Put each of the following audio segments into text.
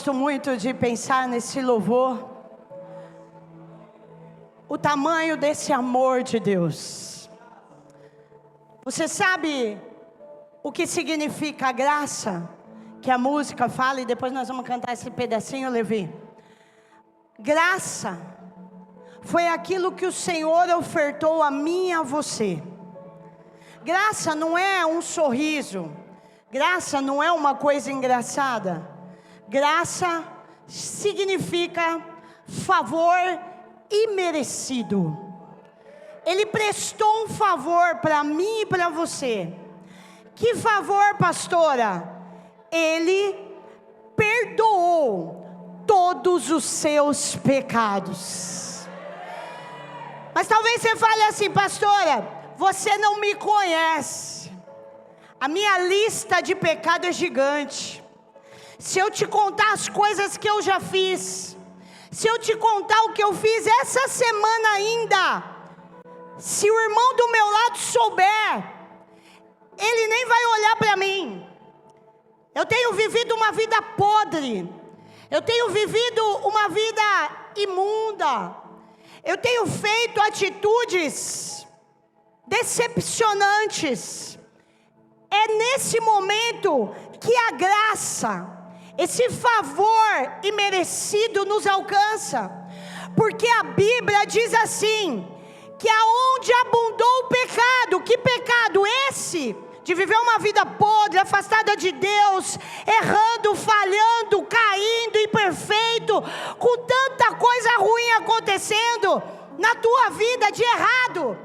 gosto muito de pensar nesse louvor, o tamanho desse amor de Deus. Você sabe o que significa a graça? Que a música fala, e depois nós vamos cantar esse pedacinho, Levi. Graça foi aquilo que o Senhor ofertou a mim e a você. Graça não é um sorriso. Graça não é uma coisa engraçada. Graça significa favor imerecido. Ele prestou um favor para mim e para você. Que favor, pastora? Ele perdoou todos os seus pecados. Mas talvez você fale assim, pastora, você não me conhece. A minha lista de pecado é gigante. Se eu te contar as coisas que eu já fiz, se eu te contar o que eu fiz essa semana ainda, se o irmão do meu lado souber, ele nem vai olhar para mim. Eu tenho vivido uma vida podre, eu tenho vivido uma vida imunda, eu tenho feito atitudes decepcionantes. É nesse momento que a graça, esse favor imerecido nos alcança, porque a Bíblia diz assim, que aonde abundou o pecado, que pecado esse? De viver uma vida podre, afastada de Deus, errando, falhando, caindo, imperfeito, com tanta coisa ruim acontecendo na tua vida de errado.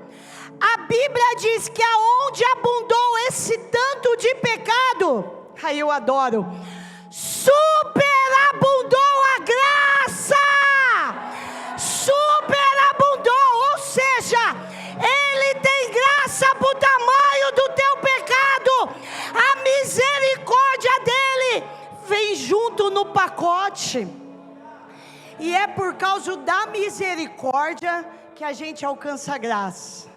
A Bíblia diz que aonde abundou esse tanto de pecado, aí eu adoro, superabundou a graça, superabundou, ou seja, Ele tem graça para o tamanho do teu pecado, a misericórdia dEle vem junto no pacote, e é por causa da misericórdia que a gente alcança a graça.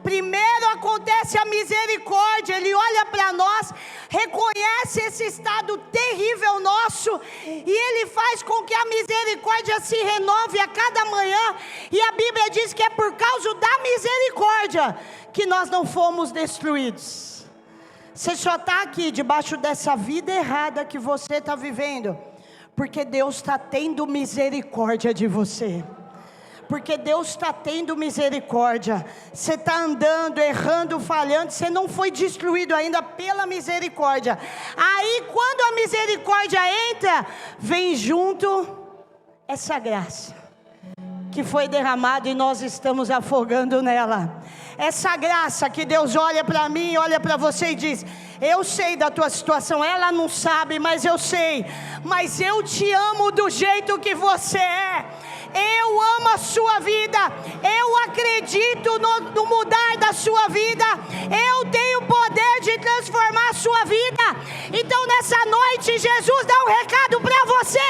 Primeiro acontece a misericórdia, Ele olha para nós, reconhece esse estado terrível nosso, e Ele faz com que a misericórdia se renove a cada manhã, e a Bíblia diz que é por causa da misericórdia que nós não fomos destruídos. Você só está aqui debaixo dessa vida errada que você está vivendo, porque Deus está tendo misericórdia de você. Porque Deus está tendo misericórdia. Você está andando, errando, falhando, você não foi destruído ainda pela misericórdia. Aí quando a misericórdia entra, vem junto essa graça que foi derramada e nós estamos afogando nela. Essa graça que Deus olha para mim, olha para você e diz: eu sei da tua situação, ela não sabe, mas eu sei. Mas eu te amo do jeito que você é. Eu amo a sua vida, eu acredito no mudar da sua vida, eu tenho poder de transformar a sua vida. Então nessa noite Jesus dá um recado para você,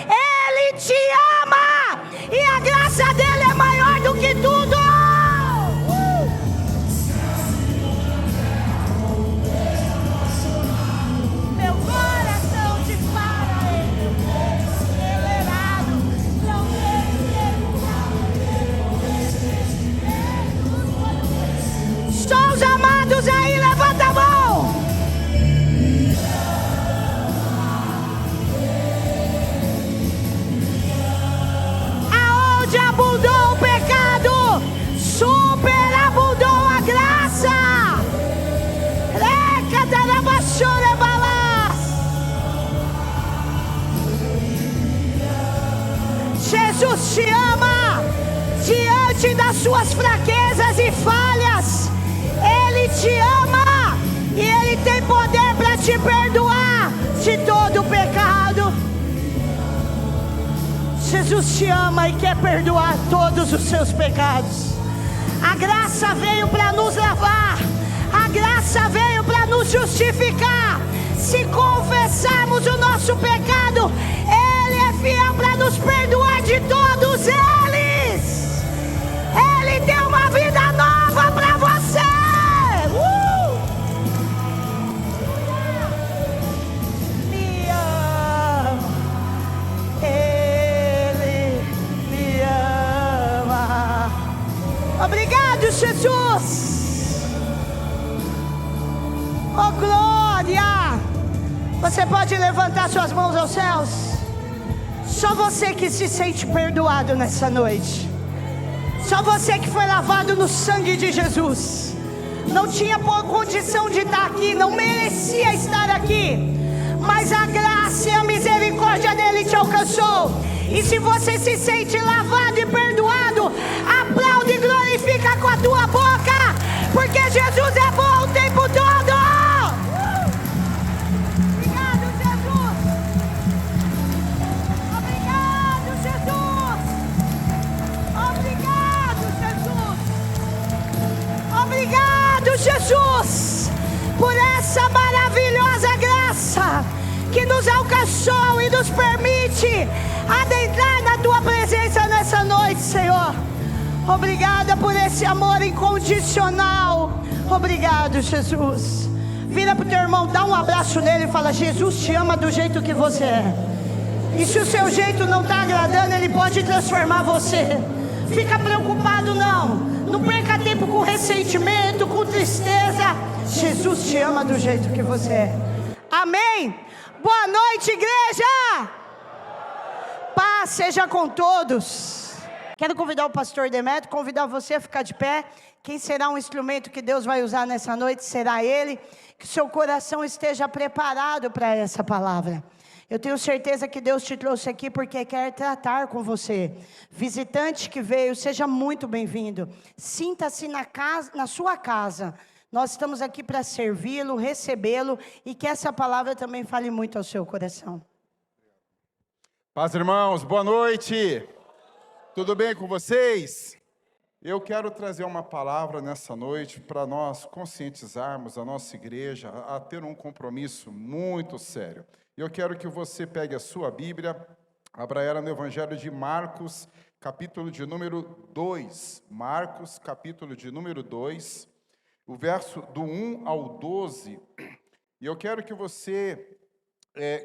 Ele te ama, e a graça dEle é maior do que tudo. Meu coração dispara, acelerado. Só os amados aí, levanta a mão. Aonde abundou o pecado, superabundou a graça. Jesus te ama. Diante das suas fraquezas e falhas, Ele te ama, e Ele tem poder para te perdoar de todo o pecado. Jesus te ama e quer perdoar todos os seus pecados. A graça veio para nos lavar, a graça veio para nos justificar. Se confessarmos o nosso pecado, Ele é fiel para nos perdoar de todos eles. Ele tem uma vida nova para você. Me ama. Você pode levantar suas mãos aos céus? Só você que se sente perdoado nessa noite. Só você que foi lavado no sangue de Jesus. Não tinha condição de estar aqui, não merecia estar aqui, mas a graça e a misericórdia dele te alcançou. E se você se sente lavado e perdoado, aplaude e glorifica com a tua boca, porque Jesus é bom o tempo todo. Obrigado, Jesus. Obrigado, Jesus. Obrigado, Jesus, por essa maravilhosa graça que nos alcançou e nos permite adentrar na tua presença nessa noite, Senhor. Obrigada por esse amor incondicional. Obrigado, Jesus. Vira para o teu irmão, dá um abraço nele e fala: Jesus te ama do jeito que você é. E se o seu jeito não está agradando, ele pode transformar você. Fica preocupado não. Não perca tempo com ressentimento, com tristeza. Jesus te ama do jeito que você é. Amém. Boa noite, igreja. Paz seja com todos. Quero convidar o pastor Demetrio, convidar você a ficar de pé. Quem será um instrumento que Deus vai usar nessa noite será ele. Que seu coração esteja preparado para essa palavra. Eu tenho certeza que Deus te trouxe aqui porque quer tratar com você. Visitante que veio, seja muito bem-vindo. Sinta-se na sua casa. Nós estamos aqui para servi-lo, recebê-lo e que essa palavra também fale muito ao seu coração. Paz, irmãos, boa noite. Tudo bem com vocês? Eu quero trazer uma palavra nessa noite para nós conscientizarmos a nossa igreja a ter um compromisso muito sério. Eu quero que você pegue a sua Bíblia, abra ela no Evangelho de Marcos, capítulo de número 2. Marcos, capítulo de número 2, o verso do 1 ao 12. E eu quero que você,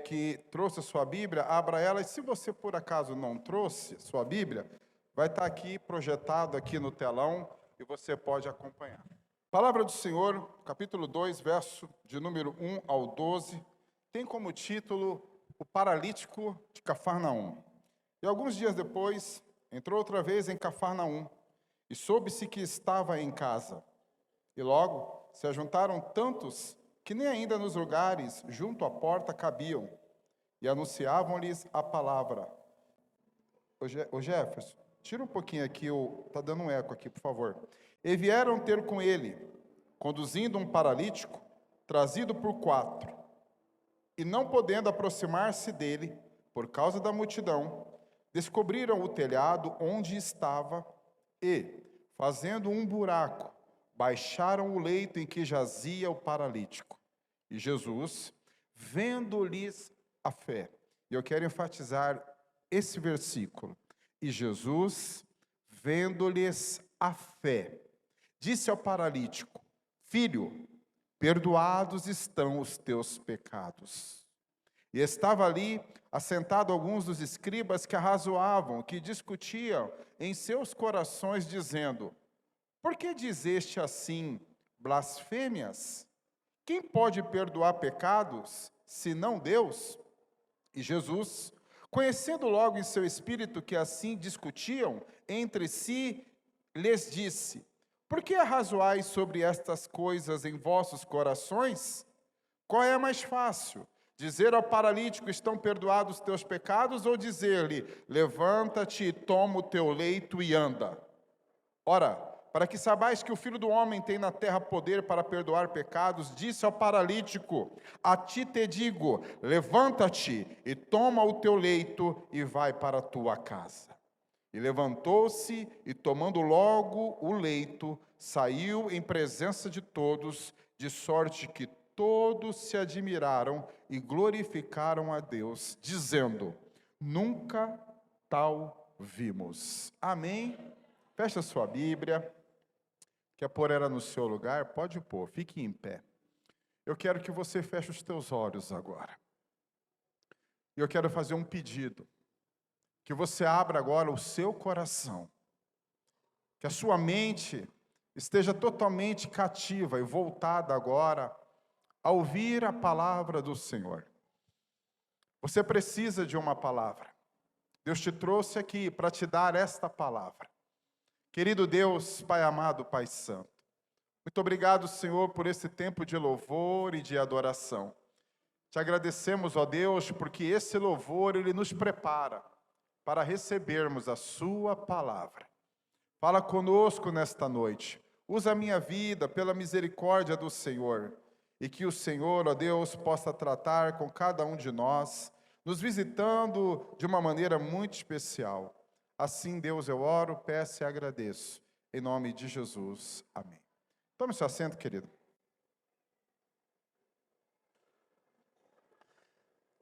que trouxe a sua Bíblia, abra ela. E se você por acaso não trouxe a sua Bíblia, vai estar aqui projetado aqui no telão e você pode acompanhar. Palavra do Senhor, capítulo 2, verso de número 1 ao 12. Tem como título o paralítico de Cafarnaum. E alguns dias depois, entrou outra vez em Cafarnaum, e soube-se que estava em casa. E logo se ajuntaram tantos que nem ainda nos lugares junto à porta cabiam, e anunciavam-lhes a palavra. Ô Jefferson, tira um pouquinho aqui, está dando um eco aqui, por favor. E vieram ter com ele, conduzindo um paralítico, trazido por 4. E não podendo aproximar-se dele, por causa da multidão, descobriram o telhado onde estava e, fazendo um buraco, baixaram o leito em que jazia o paralítico. E Jesus, vendo-lhes a fé, e eu quero enfatizar esse versículo, e Jesus, vendo-lhes a fé, disse ao paralítico: Filho, perdoados estão os teus pecados. E estava ali assentado alguns dos escribas que arrazoavam, que discutiam em seus corações, dizendo: Por que dizeste assim blasfêmias? Quem pode perdoar pecados, senão Deus? E Jesus, conhecendo logo em seu espírito que assim discutiam entre si, lhes disse: Por que arrazoais sobre estas coisas em vossos corações? Qual é mais fácil? Dizer ao paralítico: estão perdoados os teus pecados, ou dizer-lhe: levanta-te, toma o teu leito e anda? Ora, para que saibais que o Filho do Homem tem na terra poder para perdoar pecados, disse ao paralítico: a ti te digo, levanta-te e toma o teu leito e vai para a tua casa. E levantou-se e, tomando logo o leito, saiu em presença de todos, de sorte que todos se admiraram e glorificaram a Deus, dizendo: nunca tal vimos. Amém? Fecha sua Bíblia. Quer pôr ela no seu lugar? Pode pôr, fique em pé. Eu quero que você feche os teus olhos agora. Eu quero fazer um pedido. Que você abra agora o seu coração. Que a sua mente esteja totalmente cativa e voltada agora a ouvir a palavra do Senhor. Você precisa de uma palavra. Deus te trouxe aqui para te dar esta palavra. Querido Deus, Pai amado, Pai santo, muito obrigado, Senhor, por esse tempo de louvor e de adoração. Te agradecemos, ó Deus, porque esse louvor, ele nos prepara para recebermos a sua palavra. Fala conosco nesta noite. Usa a minha vida pela misericórdia do Senhor. E que o Senhor, ó Deus, possa tratar com cada um de nós, nos visitando de uma maneira muito especial. Assim, Deus, eu oro, peço e agradeço. Em nome de Jesus. Amém. Tome seu assento, querido.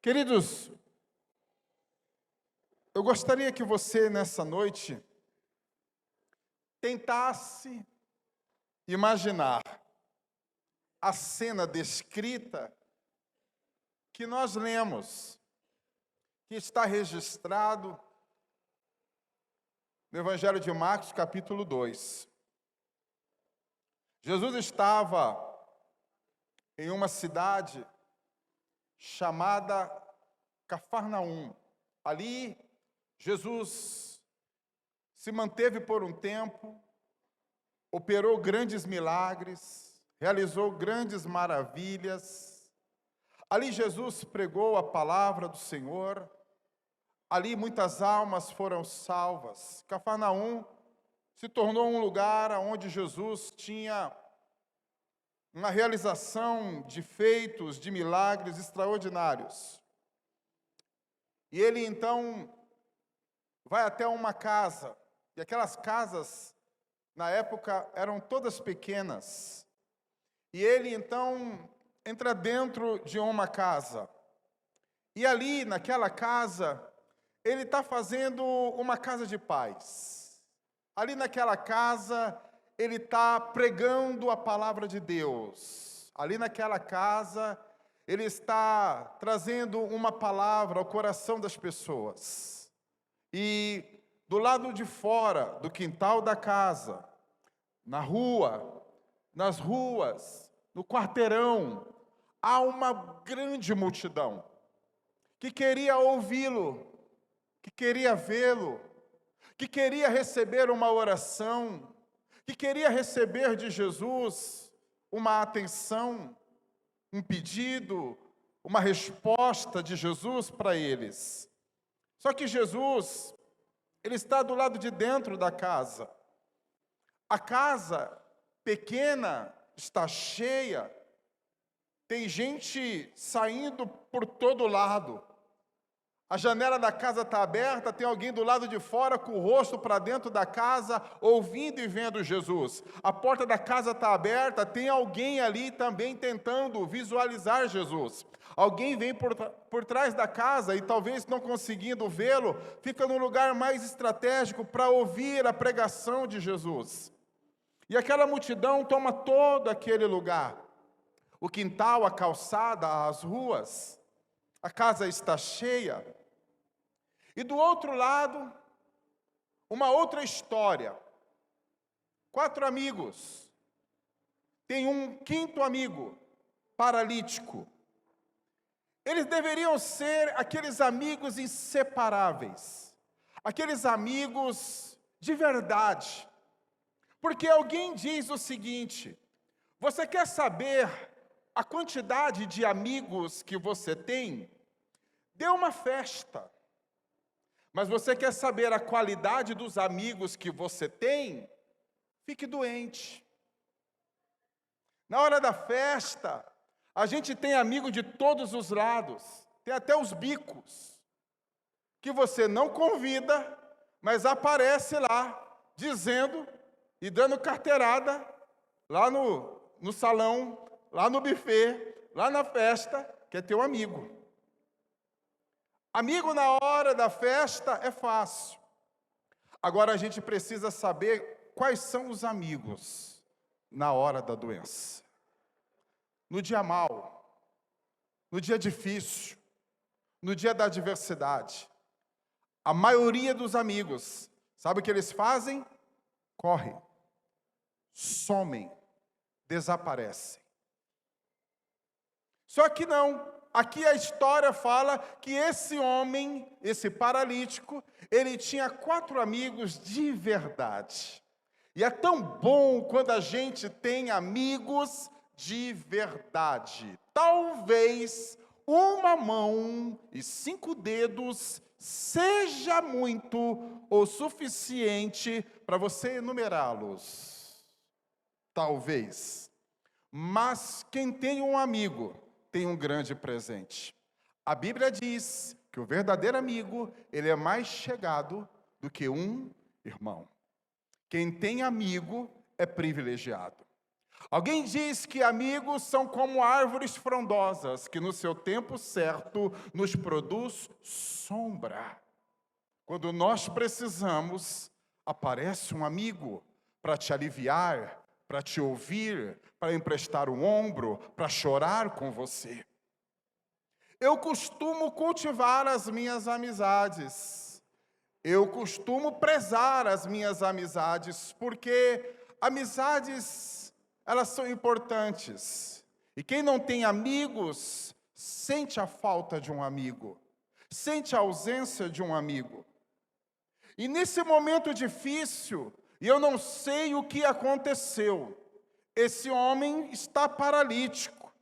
Queridos, eu gostaria que você, nessa noite, tentasse imaginar a cena descrita que nós lemos, que está registrado no Evangelho de Marcos, capítulo 2. Jesus estava em uma cidade chamada Cafarnaum. Ali, Jesus se manteve por um tempo, operou grandes milagres, realizou grandes maravilhas. Ali Jesus pregou a palavra do Senhor. Ali muitas almas foram salvas. Cafarnaum se tornou um lugar onde Jesus tinha uma realização de feitos, de milagres extraordinários. E ele então vai até uma casa, e aquelas casas, na época, eram todas pequenas. E ele então entra dentro de uma casa. E ali, naquela casa, ele está fazendo uma casa de paz. Ali naquela casa, ele está pregando a palavra de Deus. Ali naquela casa, ele está trazendo uma palavra ao coração das pessoas. E do lado de fora, do quintal da casa, na rua, nas ruas, no quarteirão, há uma grande multidão que queria ouvi-lo, que queria vê-lo, que queria receber uma oração, que queria receber de Jesus uma atenção, um pedido, uma resposta de Jesus para eles. Só que Jesus, ele está do lado de dentro da casa. A casa pequena está cheia, tem gente saindo por todo lado. A janela da casa está aberta, tem alguém do lado de fora com o rosto para dentro da casa, ouvindo e vendo Jesus. A porta da casa está aberta, tem alguém ali também tentando visualizar Jesus. Alguém vem por trás da casa e talvez não conseguindo vê-lo, fica no lugar mais estratégico para ouvir a pregação de Jesus. E aquela multidão toma todo aquele lugar. O quintal, a calçada, as ruas, a casa está cheia. E do outro lado, uma outra história. 4 amigos. Tem um quinto amigo, paralítico. Eles deveriam ser aqueles amigos inseparáveis. Aqueles amigos de verdade. Porque alguém diz o seguinte: você quer saber a quantidade de amigos que você tem? Dê uma festa. Mas você quer saber a qualidade dos amigos que você tem? Fique doente. Na hora da festa, a gente tem amigo de todos os lados, tem até os bicos, que você não convida, mas aparece lá, dizendo e dando carteirada, lá no salão, lá no buffet, lá na festa, que é teu amigo. Amigo na hora da festa é fácil. Agora a gente precisa saber quais são os amigos na hora da doença. No dia mau, no dia difícil, no dia da adversidade. A maioria dos amigos, sabe o que eles fazem? Correm, somem, desaparecem. Só que não, Aqui a história fala que esse homem, esse paralítico, ele tinha 4 amigos de verdade. E é tão bom quando a gente tem amigos de verdade. Talvez uma mão e 5 dedos seja muito o suficiente para você enumerá-los. Talvez. Mas quem tem um amigo tem um grande presente. A Bíblia diz que o verdadeiro amigo, ele é mais chegado do que um irmão. Quem tem amigo é privilegiado. Alguém diz que amigos são como árvores frondosas, que no seu tempo certo nos produz sombra. Quando nós precisamos, aparece um amigo para te aliviar, para te ouvir, para emprestar um ombro, para chorar com você. Eu costumo cultivar as minhas amizades. Eu costumo prezar as minhas amizades, porque amizades, elas são importantes. E quem não tem amigos, sente a falta de um amigo, sente a ausência de um amigo. E nesse momento difícil, e eu não sei o que aconteceu, esse homem está paralítico.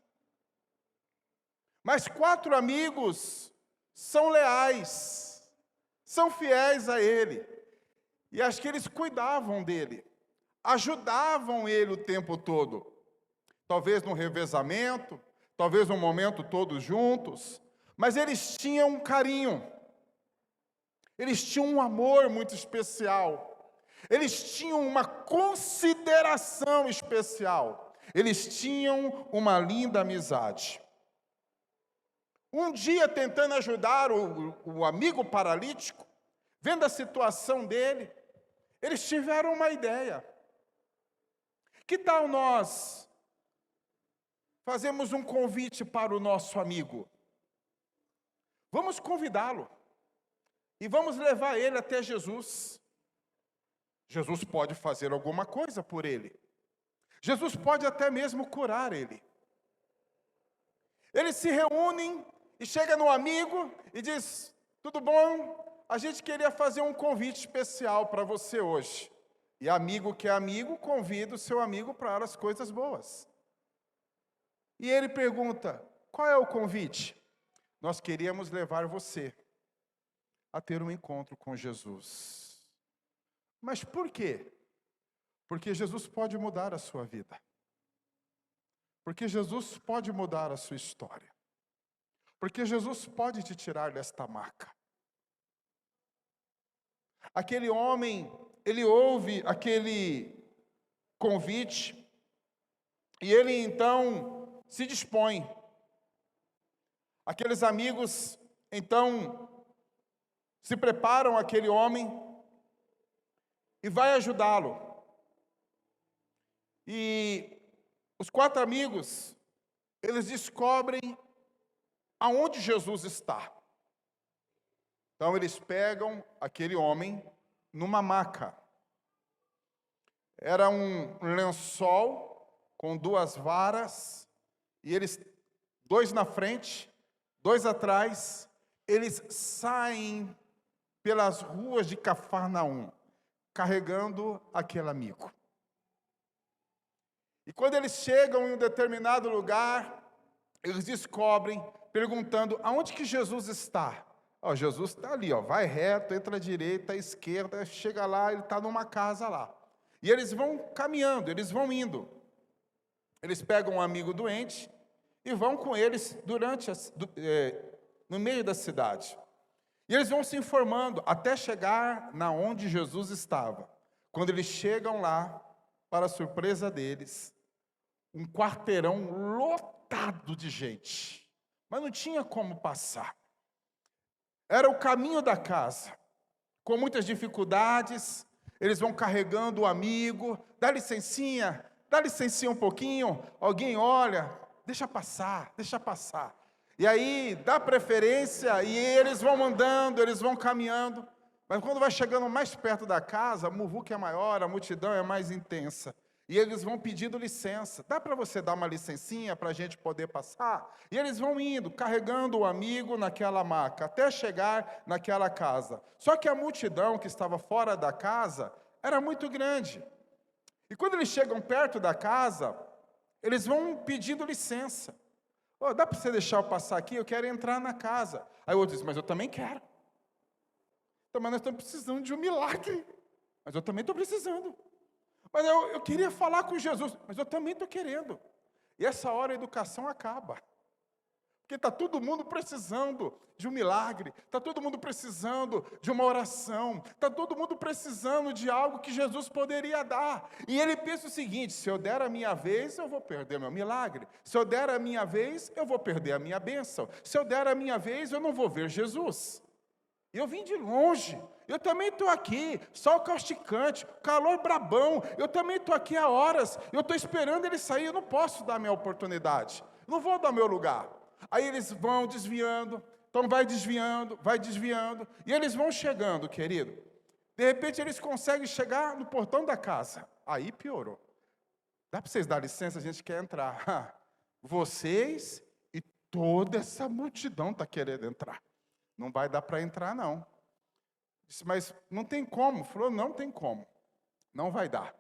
Mas 4 amigos são leais, são fiéis a ele. E acho que eles cuidavam dele, ajudavam ele o tempo todo. Talvez no revezamento, talvez no momento todos juntos. Mas eles tinham um carinho, eles tinham um amor muito especial. Eles tinham uma consideração especial. Eles tinham uma linda amizade. Um dia, tentando ajudar o amigo paralítico, vendo a situação dele, eles tiveram uma ideia. Que tal nós fazemos um convite para o nosso amigo? Vamos convidá-lo e vamos levar ele até Jesus. Jesus pode fazer alguma coisa por ele. Jesus pode até mesmo curar ele. Eles se reúnem e chega no amigo e diz: tudo bom? A gente queria fazer um convite especial para você hoje. E amigo que é amigo, convida o seu amigo para as coisas boas. E ele pergunta: qual é o convite? Nós queríamos levar você a ter um encontro com Jesus. Mas por quê? Porque Jesus pode mudar a sua vida. Porque Jesus pode mudar a sua história. Porque Jesus pode te tirar desta maca. Aquele homem, ele ouve aquele convite e ele então se dispõe. Aqueles amigos então se preparam aquele homem e vai ajudá-lo. E os 4 amigos, eles descobrem aonde Jesus está. Então eles pegam aquele homem numa maca. Era um lençol com 2 varas, e eles, 2 na frente, 2 atrás, eles saem pelas ruas de Cafarnaum, carregando aquele amigo. E quando eles chegam em um determinado lugar, eles descobrem, perguntando: aonde que Jesus está? Jesus está ali, vai reto, entra à direita, à esquerda, chega lá, ele está numa casa lá. E eles vão caminhando, eles vão indo. Eles pegam um amigo doente e vão com eles no meio da cidade. E eles vão se informando até chegar na onde Jesus estava. Quando eles chegam lá, para a surpresa deles, um quarteirão lotado de gente. Mas não tinha como passar. Era o caminho da casa. Com muitas dificuldades, eles vão carregando o amigo. Dá licencinha um pouquinho. Alguém olha, deixa passar. E aí, dá preferência, e eles vão andando, eles vão caminhando. Mas quando vai chegando mais perto da casa, a muvuca é maior, a multidão é mais intensa. E eles vão pedindo licença. Dá para você dar uma licencinha para a gente poder passar? E eles vão indo, carregando o amigo naquela maca, até chegar naquela casa. Só que a multidão que estava fora da casa era muito grande. E quando eles chegam perto da casa, eles vão pedindo licença. Oh, dá para você deixar eu passar aqui? Eu quero entrar na casa. Aí o outro diz, mas eu também quero. Então, mas nós estamos precisando de um milagre. Mas eu também estou precisando. Mas eu queria falar com Jesus. Mas eu também estou querendo. E essa hora a educação acaba. Porque está todo mundo precisando de um milagre. Está todo mundo precisando de uma oração. Está todo mundo precisando de algo que Jesus poderia dar. E ele pensa o seguinte, se eu der a minha vez, eu vou perder meu milagre. Se eu der a minha vez, eu vou perder a minha bênção. Se eu der a minha vez, eu não vou ver Jesus. Eu vim de longe, eu também estou aqui, sol causticante, calor brabão, eu também estou aqui há horas, eu estou esperando ele sair, eu não posso dar minha oportunidade, não vou dar meu lugar. Aí eles vão desviando, então vai desviando, e eles vão chegando, querido. De repente eles conseguem chegar no portão da casa, aí piorou. Dá para vocês dar licença, a gente quer entrar. Vocês e toda essa multidão está querendo entrar. Não vai dar para entrar, não. Disse, mas não tem como. Falou, não tem como. Não vai dar.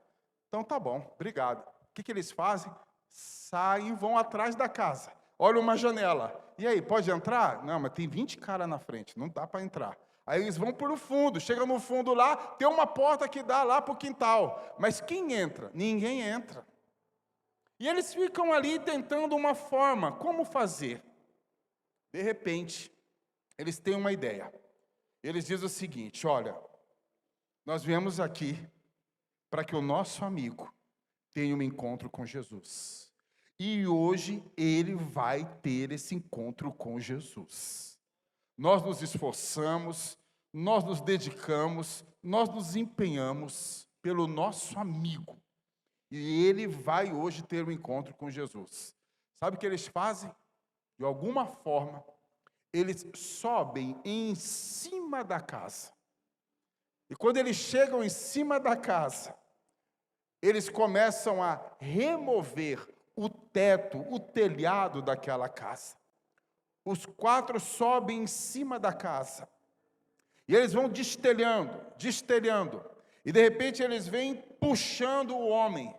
Então tá bom, obrigado. O que eles fazem? Saem e vão atrás da casa. Olha uma janela. E aí, pode entrar? Não, mas tem 20 caras na frente, não dá para entrar. Aí eles vão para o fundo, chega no fundo lá, tem uma porta que dá lá para o quintal. Mas quem entra? Ninguém entra. E eles ficam ali tentando uma forma, como fazer? De repente, eles têm uma ideia. Eles dizem o seguinte, olha, nós viemos aqui para que o nosso amigo tenha um encontro com Jesus. E hoje ele vai ter esse encontro com Jesus. Nós nos esforçamos, nós nos dedicamos, nós nos empenhamos pelo nosso amigo. E ele vai hoje ter um encontro com Jesus. Sabe o que eles fazem? De alguma forma, eles sobem em cima da casa. E quando eles chegam em cima da casa, eles começam a remover o teto, o telhado daquela casa. Os 4 sobem em cima da casa. E eles vão destelhando. E de repente eles vêm puxando o homem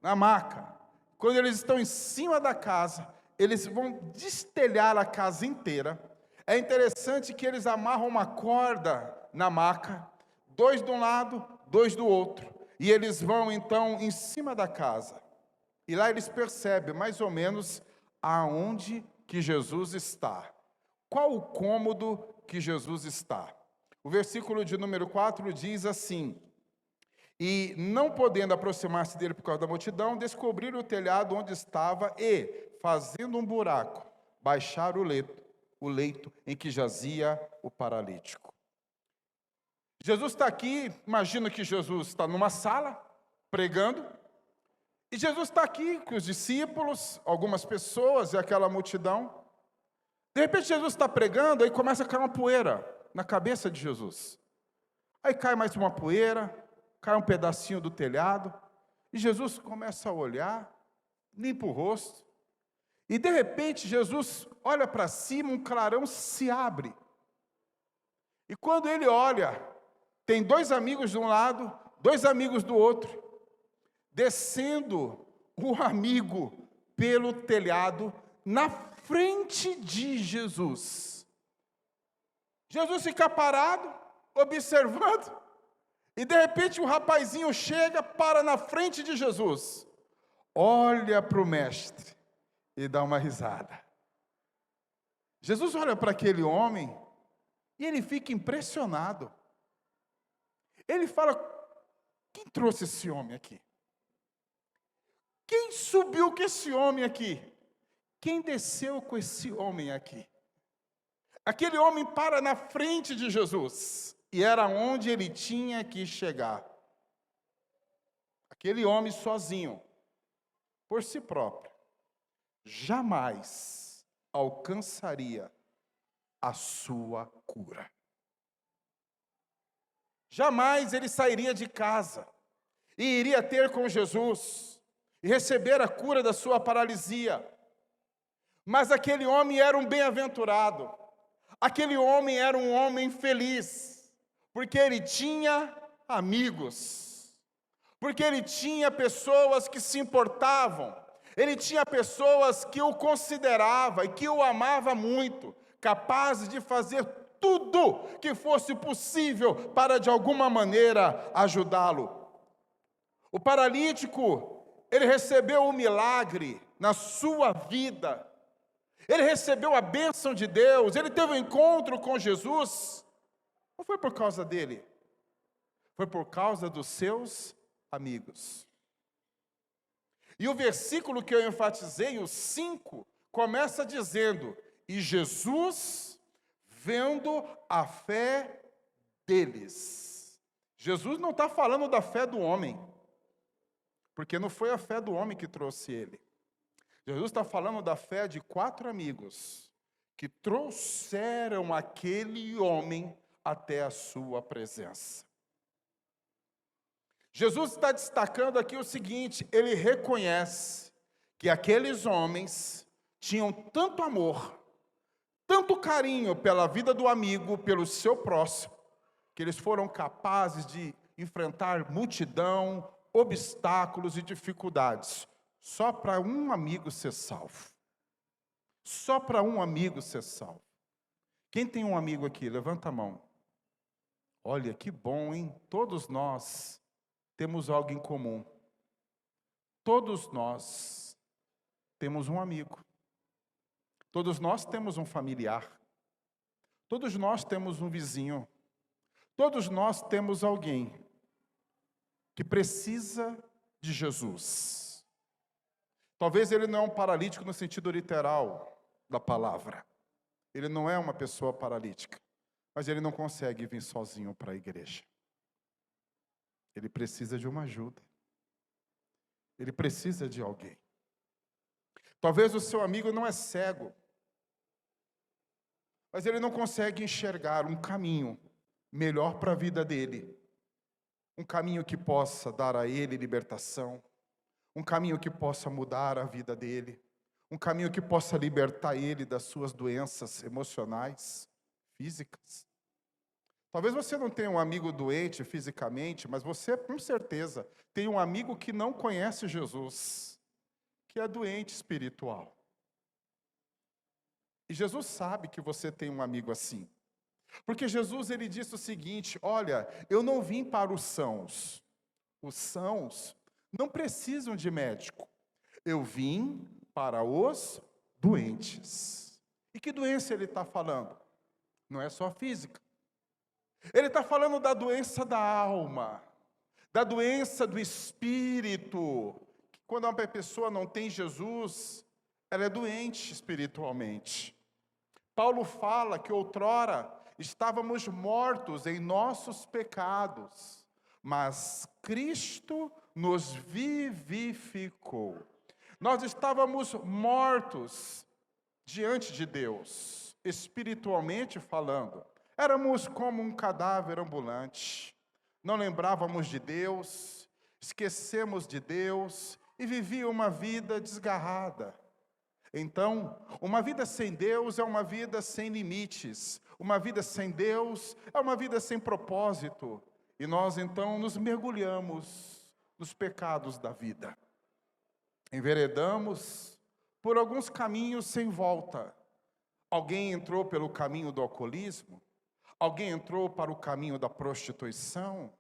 na maca. Quando eles estão em cima da casa, eles vão destelhar a casa inteira. É interessante que eles amarram uma corda na maca, 2 de um lado, 2 do outro. E eles vão então em cima da casa. E lá eles percebem mais ou menos aonde que Jesus está. Qual o cômodo que Jesus está? O versículo de número 4 diz assim: e não podendo aproximar-se dele por causa da multidão, descobriram o telhado onde estava e, fazendo um buraco, baixaram o leito em que jazia o paralítico. Jesus está aqui, imagina que Jesus está numa sala, pregando, e Jesus está aqui com os discípulos, algumas pessoas e aquela multidão. De repente Jesus está pregando, aí começa a cair uma poeira na cabeça de Jesus. Aí cai mais uma poeira, cai um pedacinho do telhado, e Jesus começa a olhar, limpa o rosto, e de repente Jesus olha para cima, um clarão se abre. E quando ele olha, tem 2 amigos de um lado, 2 amigos do outro, descendo o amigo pelo telhado, na frente de Jesus. Jesus fica parado, observando, e de repente o rapazinho chega, para na frente de Jesus, olha para o mestre e dá uma risada. Jesus olha para aquele homem e ele fica impressionado. Ele fala: quem trouxe esse homem aqui? Quem subiu com esse homem aqui? Quem desceu com esse homem aqui? Aquele homem para na frente de Jesus, e era onde ele tinha que chegar. Aquele homem sozinho, por si próprio, jamais alcançaria a sua cura. Jamais ele sairia de casa. e iria ter com Jesus e receber a cura da sua paralisia. Mas aquele homem era um bem-aventurado, aquele homem era um homem feliz, porque ele tinha amigos, porque ele tinha pessoas que se importavam, ele tinha pessoas que o consideravam e que o amavam muito, capazes de fazer tudo que fosse possível para de alguma maneira ajudá-lo. O paralítico, ele recebeu um milagre na sua vida, ele recebeu a bênção de Deus, ele teve um encontro com Jesus. Não foi por causa dele, foi por causa dos seus amigos. E o versículo que eu enfatizei, o 5, começa dizendo: e Jesus, vendo a fé deles. Jesus não está falando da fé do homem, porque não foi a fé do homem que trouxe ele. Jesus está falando da fé de 4 amigos que trouxeram aquele homem até a sua presença. Jesus está destacando aqui o seguinte: ele reconhece que aqueles homens tinham tanto amor, tanto carinho pela vida do amigo, pelo seu próximo, que eles foram capazes de enfrentar multidão, obstáculos e dificuldades, só para um amigo ser salvo. Só para um amigo ser salvo. Quem tem um amigo aqui? Levanta a mão. Olha, que bom, hein? Todos nós temos algo em comum. Todos nós temos um amigo. Todos nós temos um familiar. Todos nós temos um vizinho. Todos nós temos alguém que precisa de Jesus. Talvez ele não é um paralítico no sentido literal da palavra. Ele não é uma pessoa paralítica, mas ele não consegue vir sozinho para a igreja. Ele precisa de uma ajuda. Ele precisa de alguém. Talvez o seu amigo não é cego, mas ele não consegue enxergar um caminho melhor para a vida dele. Um caminho que possa dar a ele libertação. Um caminho que possa mudar a vida dele. Um caminho que possa libertar ele das suas doenças emocionais, físicas. Talvez você não tenha um amigo doente fisicamente, mas você, com certeza, tem um amigo que não conhece Jesus, que é doente espiritual. E Jesus sabe que você tem um amigo assim. Porque Jesus, ele disse o seguinte: olha, eu não vim para os sãos. Os sãos não precisam de médico. Eu vim para os doentes. E que doença ele está falando? Não é só física. Ele está falando da doença da alma, da doença do espírito. Quando uma pessoa não tem Jesus, ela é doente espiritualmente. Paulo fala que outrora estávamos mortos em nossos pecados, mas Cristo nos vivificou. Nós estávamos mortos diante de Deus, espiritualmente falando. Éramos como um cadáver ambulante. Não lembrávamos de Deus, esquecemos de Deus e vivia uma vida desgarrada. Então, uma vida sem Deus é uma vida sem limites. Uma vida sem Deus é uma vida sem propósito. E nós, então, nos mergulhamos nos pecados da vida. Enveredamos por alguns caminhos sem volta. Alguém entrou pelo caminho do alcoolismo. Alguém entrou para o caminho da prostituição.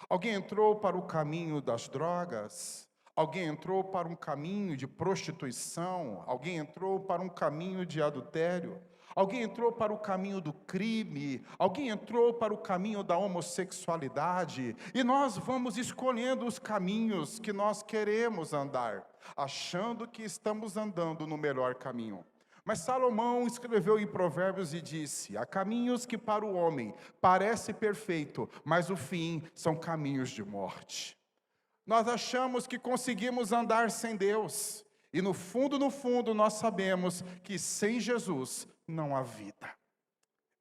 Alguém entrou para o caminho das drogas. Alguém entrou para um caminho de prostituição. Alguém entrou para um caminho de adultério. Alguém entrou para o caminho do crime. Alguém entrou para o caminho da homossexualidade. E nós vamos escolhendo os caminhos que nós queremos andar, achando que estamos andando no melhor caminho. Mas Salomão escreveu em Provérbios e disse: há caminhos que para o homem parece perfeito, mas o fim são caminhos de morte. Nós achamos que conseguimos andar sem Deus. E no fundo, nós sabemos que sem Jesus não há vida.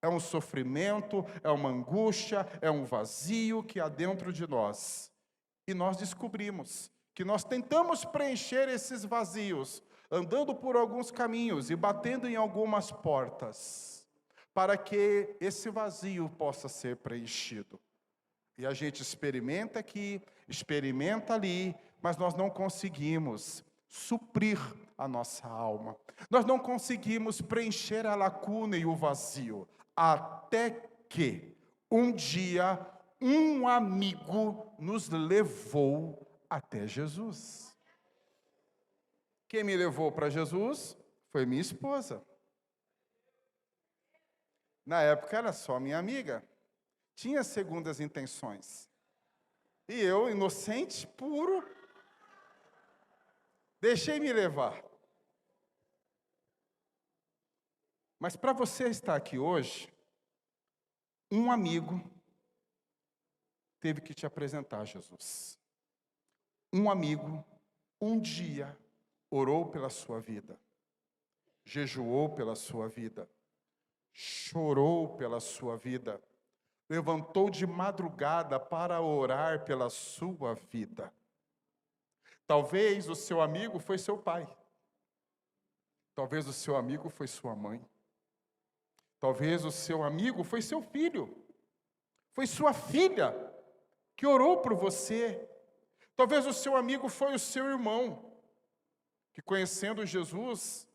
É um sofrimento, é uma angústia, é um vazio que há dentro de nós. E nós descobrimos que nós tentamos preencher esses vazios, andando por alguns caminhos e batendo em algumas portas, para que esse vazio possa ser preenchido. E a gente experimenta aqui, experimenta ali, mas nós não conseguimos suprir a nossa alma. Nós não conseguimos preencher a lacuna e o vazio, até que um dia um amigo nos levou até Jesus. Quem me levou para Jesus foi minha esposa. Na época era só minha amiga. Tinha segundas intenções. E eu, inocente, puro, deixei me levar. Mas para você estar aqui hoje, um amigo teve que te apresentar a Jesus. Um amigo, um dia, orou pela sua vida, jejuou pela sua vida, chorou pela sua vida, levantou de madrugada para orar pela sua vida. Talvez o seu amigo foi seu pai. Talvez o seu amigo foi sua mãe. Talvez o seu amigo foi seu filho. Foi sua filha que orou por você. Talvez o seu amigo foi o seu irmão, que conhecendo Jesus,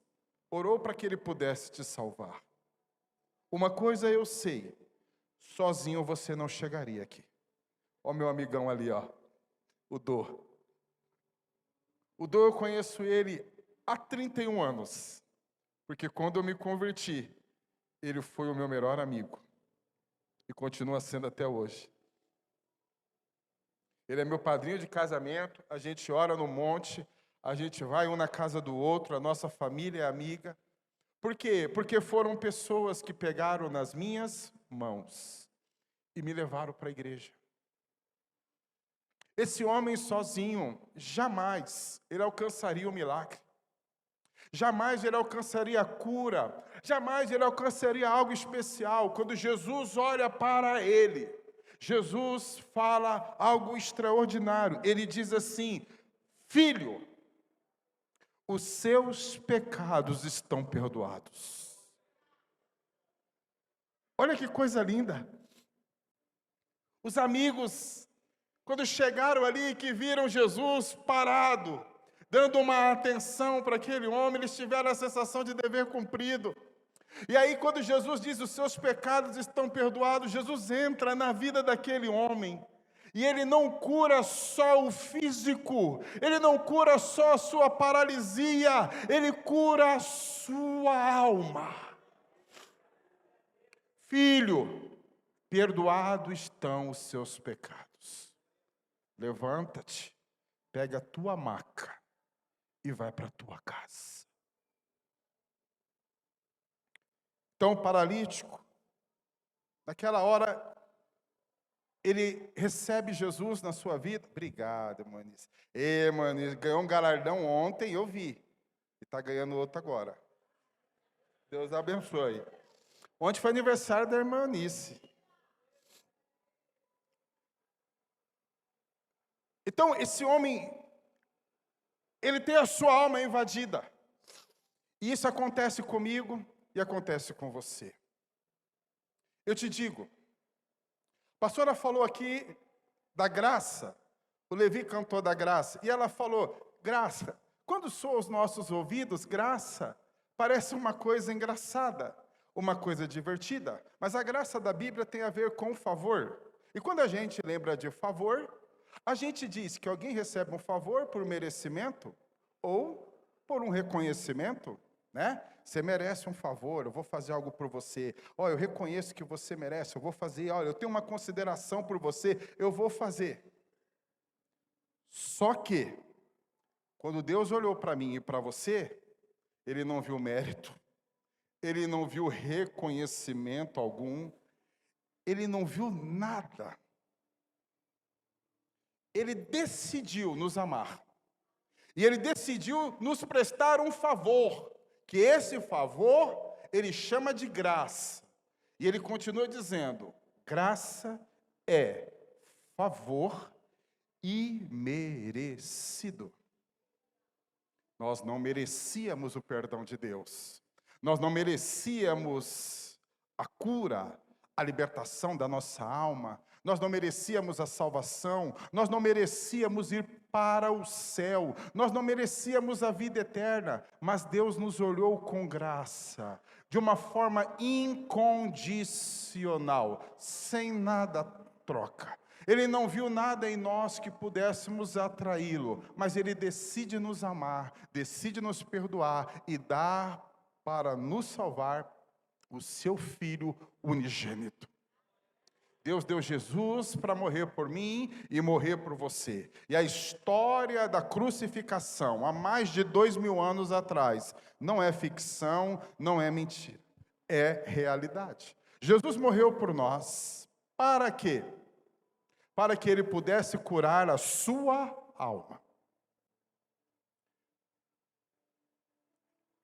orou para que ele pudesse te salvar. Uma coisa eu sei, sozinho você não chegaria aqui. Ó meu amigão ali, ó, o Dô. O Dô eu conheço ele há 31 anos, porque quando eu me converti, ele foi o meu melhor amigo, e continua sendo até hoje. Ele é meu padrinho de casamento, a gente ora no monte, a gente vai um na casa do outro, a nossa família é amiga. Por quê? Porque foram pessoas que pegaram nas minhas mãos e me levaram para a igreja. Esse homem sozinho, jamais ele alcançaria o milagre. Jamais ele alcançaria a cura. Jamais ele alcançaria algo especial. Quando Jesus olha para ele, Jesus fala algo extraordinário. Ele diz assim: filho, os seus pecados estão perdoados. Olha que coisa linda. Os amigos, quando chegaram ali, que viram Jesus parado, dando uma atenção para aquele homem, eles tiveram a sensação de dever cumprido. E aí, quando Jesus diz, os seus pecados estão perdoados, Jesus entra na vida daquele homem. E ele não cura só o físico, ele não cura só a sua paralisia, ele cura a sua alma. Filho, perdoados estão os seus pecados. Levanta-te, pega a tua maca e vai para a tua casa. Então, o paralítico, naquela hora, ele recebe Jesus na sua vida. Obrigado, Manice. Manice, ganhou um galardão ontem, eu vi. E está ganhando outro agora. Deus abençoe. Ontem foi aniversário da irmã Manice. Então, esse homem, ele tem a sua alma invadida. E isso acontece comigo e acontece com você. Eu te digo, a pastora falou aqui da graça, o Levi cantou da graça, e ela falou, graça, quando soa aos nossos ouvidos, graça, parece uma coisa engraçada, uma coisa divertida, mas a graça da Bíblia tem a ver com favor. E quando a gente lembra de favor, a gente diz que alguém recebe um favor por merecimento ou por um reconhecimento, né? Você merece um favor, eu vou fazer algo por você. Olha, eu reconheço que você merece, eu vou fazer. Olha, eu tenho uma consideração por você, eu vou fazer. Só que, quando Deus olhou para mim e para você, Ele não viu mérito, Ele não viu reconhecimento algum, Ele não viu nada. Ele decidiu nos amar. E Ele decidiu nos prestar um favor, que esse favor, Ele chama de graça. E Ele continua dizendo, graça é favor imerecido. Nós não merecíamos o perdão de Deus. Nós não merecíamos a cura, a libertação da nossa alma. Nós não merecíamos a salvação. Nós não merecíamos ir para o céu. Nós não merecíamos a vida eterna. Mas Deus nos olhou com graça, de uma forma incondicional, sem nada troca. Ele não viu nada em nós que pudéssemos atraí-lo, mas Ele decide nos amar, decide nos perdoar e dar para nos salvar o seu Filho unigênito. Deus deu Jesus para morrer por mim e morrer por você. E a história da crucificação, há mais de 2000 anos atrás, não é ficção, não é mentira, é realidade. Jesus morreu por nós, para quê? Para que Ele pudesse curar a sua alma.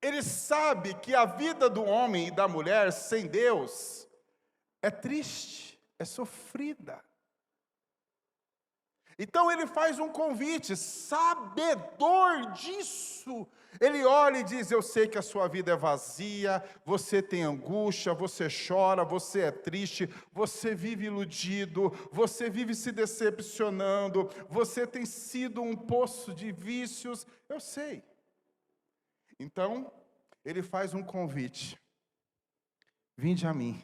Ele sabe que a vida do homem e da mulher sem Deus é triste, é sofrida. Então Ele faz um convite, sabedor disso. Ele olha e diz: eu sei que a sua vida é vazia, você tem angústia, você chora, você é triste, você vive iludido, você vive se decepcionando, você tem sido um poço de vícios, eu sei. Então, Ele faz um convite: vinde a mim,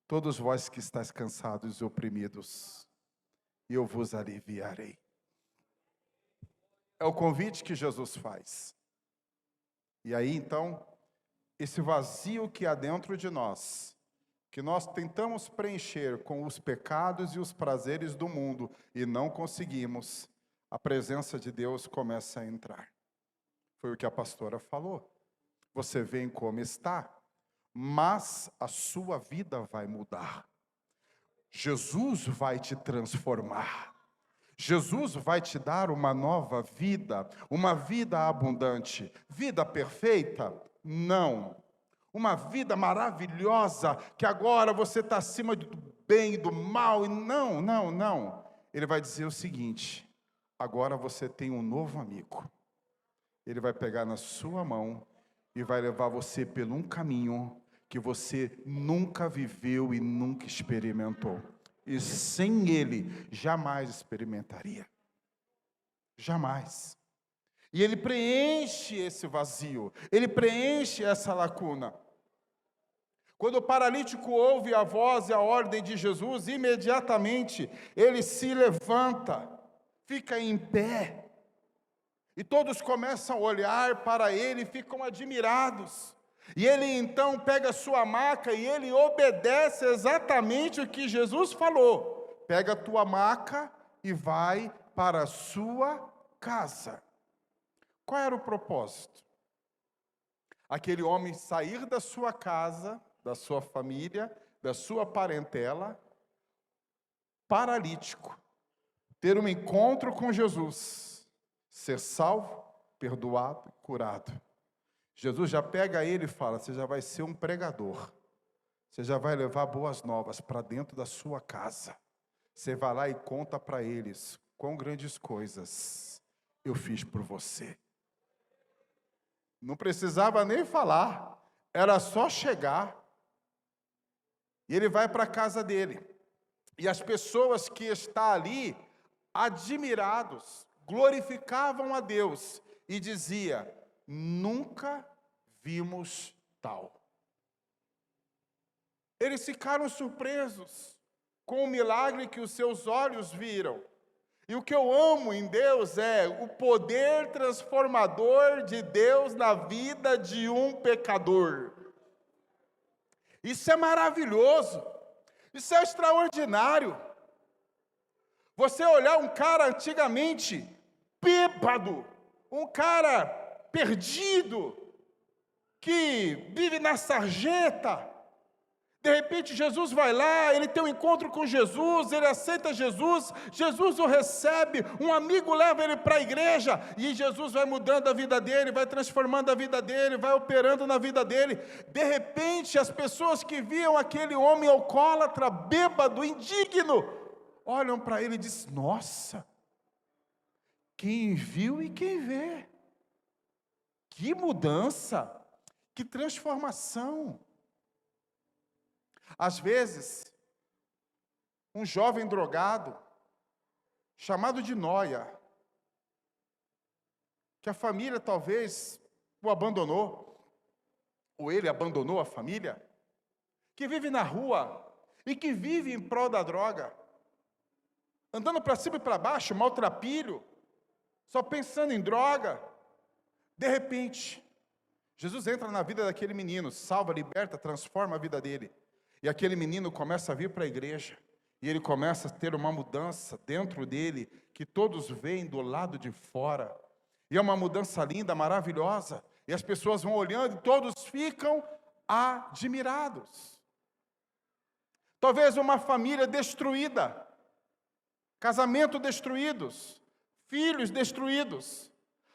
todos vós que estáis cansados e oprimidos, e eu vos aliviarei. É o convite que Jesus faz. E aí, então, esse vazio que há dentro de nós, que nós tentamos preencher com os pecados e os prazeres do mundo, e não conseguimos, a presença de Deus começa a entrar. Foi o que a pastora falou. Você vem como está, mas a sua vida vai mudar. Jesus vai te transformar. Jesus vai te dar uma nova vida, uma vida abundante. Vida perfeita? Não. Uma vida maravilhosa, que agora você está acima do bem e do mal. E não. Ele vai dizer o seguinte: agora você tem um novo amigo. Ele vai pegar na sua mão e vai levar você por um caminho que você nunca viveu e nunca experimentou. E sem Ele, jamais experimentaria. Jamais. E Ele preenche esse vazio. Ele preenche essa lacuna. Quando o paralítico ouve a voz e a ordem de Jesus, imediatamente ele se levanta, fica em pé. E todos começam a olhar para ele e ficam admirados. E ele então pega a sua maca e ele obedece exatamente o que Jesus falou. Pega a tua maca e vai para a sua casa. Qual era o propósito? Aquele homem sair da sua casa, da sua família, da sua parentela, paralítico, ter um encontro com Jesus, ser salvo, perdoado, curado. Jesus já pega ele e fala: você já vai ser um pregador, você já vai levar boas novas para dentro da sua casa. Você vai lá e conta para eles quão grandes coisas eu fiz por você. Não precisava nem falar, era só chegar. E ele vai para a casa dele. E as pessoas que estão ali, admirados, glorificavam a Deus e dizia: nunca vimos tal. Eles ficaram surpresos com o milagre que os seus olhos viram. E o que eu amo em Deus é o poder transformador de Deus na vida de um pecador. Isso é maravilhoso. Isso é extraordinário. Você olhar um cara antigamente bêbado, um cara perdido, que vive na sarjeta, de repente Jesus vai lá, ele tem um encontro com Jesus, ele aceita Jesus, Jesus o recebe, um amigo leva ele para a igreja, e Jesus vai mudando a vida dele, vai transformando a vida dele, vai operando na vida dele. De repente as pessoas que viam aquele homem alcoólatra, bêbado, indigno, olham para ele e dizem: nossa, quem viu e quem vê. Que mudança, que transformação. Às vezes, um jovem drogado, chamado de nóia, que a família talvez o abandonou, ou ele abandonou a família, que vive na rua e que vive em prol da droga, andando para cima e para baixo, maltrapilho, só pensando em droga. De repente, Jesus entra na vida daquele menino, salva, liberta, transforma a vida dele. E aquele menino começa a vir para a igreja. E ele começa a ter uma mudança dentro dele, que todos veem do lado de fora. E é uma mudança linda, maravilhosa. E as pessoas vão olhando e todos ficam admirados. Talvez uma família destruída, casamento destruídos, filhos destruídos.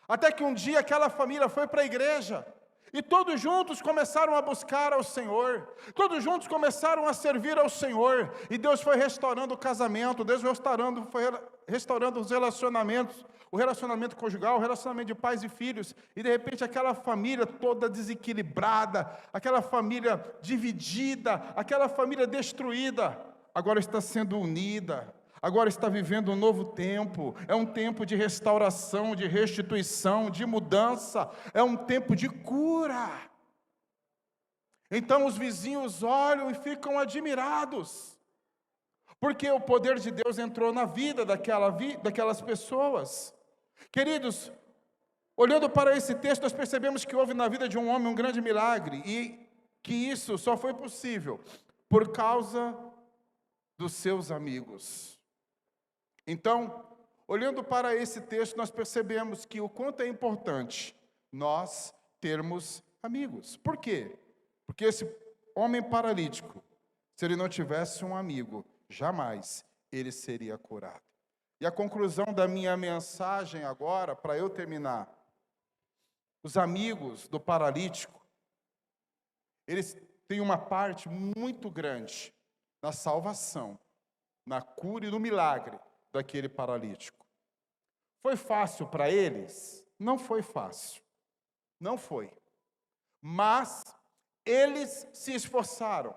Até que um dia aquela família foi para a igreja. E todos juntos começaram a buscar ao Senhor. Todos juntos começaram a servir ao Senhor. E Deus foi restaurando o casamento. Deus foi restaurando os relacionamentos. O relacionamento conjugal, o relacionamento de pais e filhos. E de repente aquela família toda desequilibrada, aquela família dividida, aquela família destruída, agora está sendo unida. Agora está vivendo um novo tempo, é um tempo de restauração, de restituição, de mudança, é um tempo de cura. Então os vizinhos olham e ficam admirados, porque o poder de Deus entrou na vida daquelas pessoas. Queridos, olhando para esse texto, nós percebemos que houve na vida de um homem um grande milagre, e que isso só foi possível por causa dos seus amigos. Então, olhando para esse texto, nós percebemos que o quanto é importante nós termos amigos. Por quê? Porque esse homem paralítico, se ele não tivesse um amigo, jamais ele seria curado. E a conclusão da minha mensagem agora, para eu terminar, os amigos do paralítico, eles têm uma parte muito grande na salvação, na cura e no milagre daquele paralítico. Foi fácil para eles? Não foi fácil. Não foi. Mas eles se esforçaram.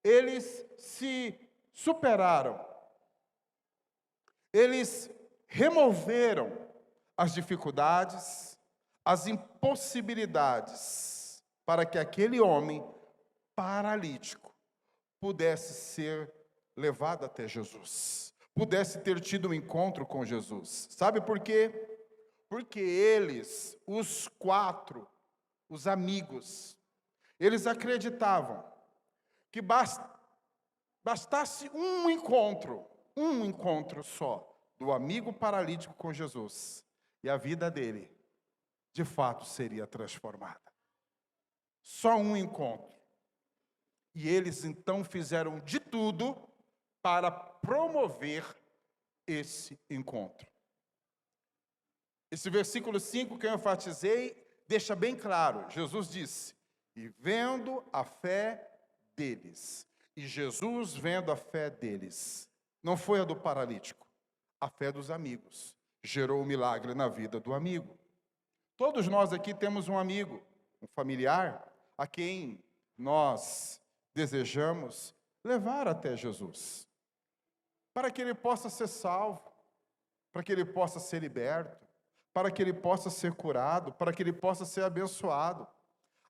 Eles se superaram. Eles removeram as dificuldades, as impossibilidades, para que aquele homem paralítico pudesse ser levado até Jesus. Pudesse ter tido um encontro com Jesus. Sabe por quê? Porque eles, os quatro, os amigos, eles acreditavam que bastasse um encontro só, do amigo paralítico com Jesus, e a vida dele, de fato, seria transformada. Só um encontro. E eles então fizeram de tudo para promover esse encontro. Esse versículo 5 que eu enfatizei, deixa bem claro. Jesus disse, e vendo a fé deles. E Jesus vendo a fé deles. Não foi a do paralítico, a fé dos amigos. Gerou um milagre na vida do amigo. Todos nós aqui temos um amigo, um familiar, a quem nós desejamos levar até Jesus. Para que ele possa ser salvo, para que ele possa ser liberto, para que ele possa ser curado, para que ele possa ser abençoado.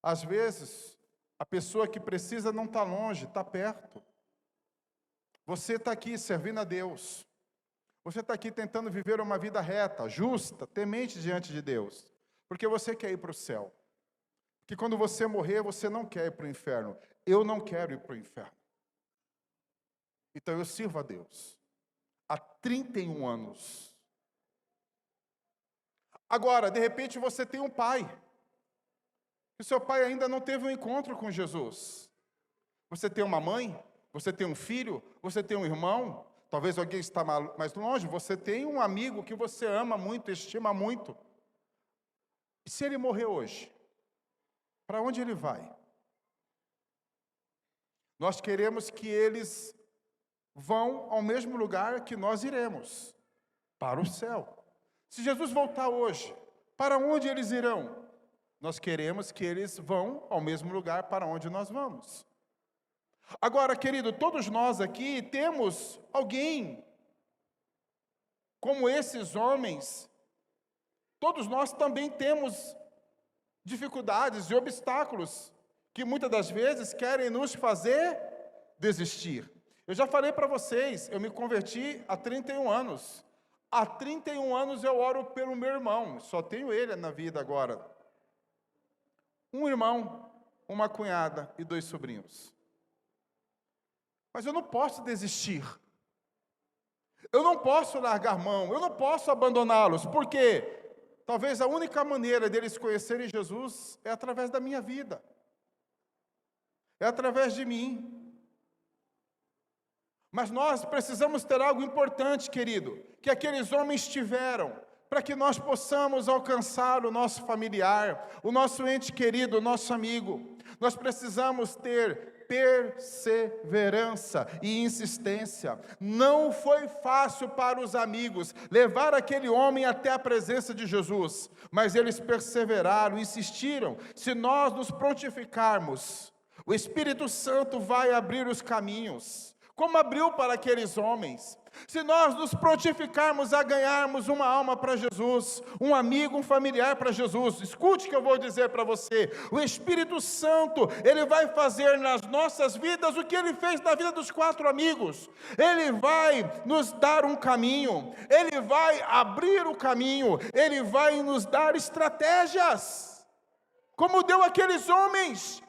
Às vezes, a pessoa que precisa não está longe, está perto. Você está aqui servindo a Deus. Você está aqui tentando viver uma vida reta, justa, temente diante de Deus. Porque você quer ir para o céu. Porque quando você morrer, você não quer ir para o inferno. Eu não quero ir para o inferno. Então eu sirvo a Deus. Há 31 anos. Agora, de repente, você tem um pai. E seu pai ainda não teve um encontro com Jesus. Você tem uma mãe, você tem um filho, você tem um irmão, talvez alguém está mais longe, você tem um amigo que você ama muito, estima muito. E se ele morrer hoje? Para onde ele vai? Nós queremos que eles vão ao mesmo lugar que nós iremos, para o céu. Se Jesus voltar hoje, para onde eles irão? Nós queremos que eles vão ao mesmo lugar para onde nós vamos. Agora, querido, todos nós aqui temos alguém como esses homens. Todos nós também temos dificuldades e obstáculos que muitas das vezes querem nos fazer desistir. Eu já falei para vocês, eu me converti há 31 anos. Há 31 anos eu oro pelo meu irmão, só tenho ele na vida agora. Um irmão, uma cunhada e 2 sobrinhos. Mas eu não posso desistir. Eu não posso largar mão, eu não posso abandoná-los, porque talvez a única maneira deles conhecerem Jesus é através da minha vida. É através de mim. Mas nós precisamos ter algo importante, querido, que aqueles homens tiveram, para que nós possamos alcançar o nosso familiar, o nosso ente querido, o nosso amigo. Nós precisamos ter perseverança e insistência. Não foi fácil para os amigos levar aquele homem até a presença de Jesus, mas eles perseveraram, insistiram. Se nós nos prontificarmos, o Espírito Santo vai abrir os caminhos, como abriu para aqueles homens. Se nós nos prontificarmos a ganharmos uma alma para Jesus, um amigo, um familiar para Jesus, escute o que eu vou dizer para você. O Espírito Santo, Ele vai fazer nas nossas vidas o que Ele fez na vida dos 4 amigos. Ele vai nos dar um caminho, Ele vai abrir o caminho, Ele vai nos dar estratégias, como deu aqueles homens.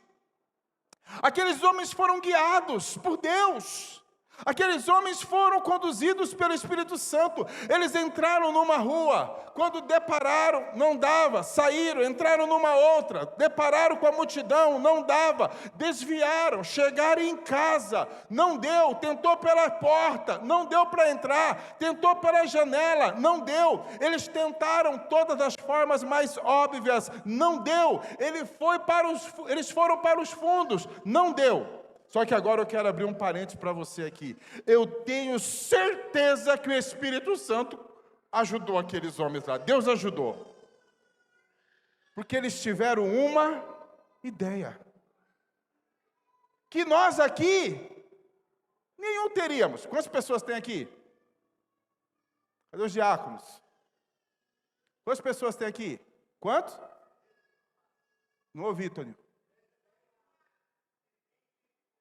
Aqueles homens foram guiados por Deus. Aqueles homens foram conduzidos pelo Espírito Santo. Eles entraram numa rua, quando depararam, não dava, saíram, entraram numa outra, depararam com a multidão, não dava, desviaram, chegaram em casa, não deu, tentou pela porta, não deu para entrar, tentou pela janela, não deu, eles tentaram todas as formas mais óbvias, não deu, eles foram para os fundos, não deu. Só que agora eu quero abrir um parênteses para você aqui. Eu tenho certeza que o Espírito Santo ajudou aqueles homens lá. Deus ajudou. Porque eles tiveram uma ideia. Que nós aqui, nenhum teríamos. Quantas pessoas tem aqui? Cadê os diáconos? Quantas pessoas tem aqui? Quantos? Não ouvi, Tony.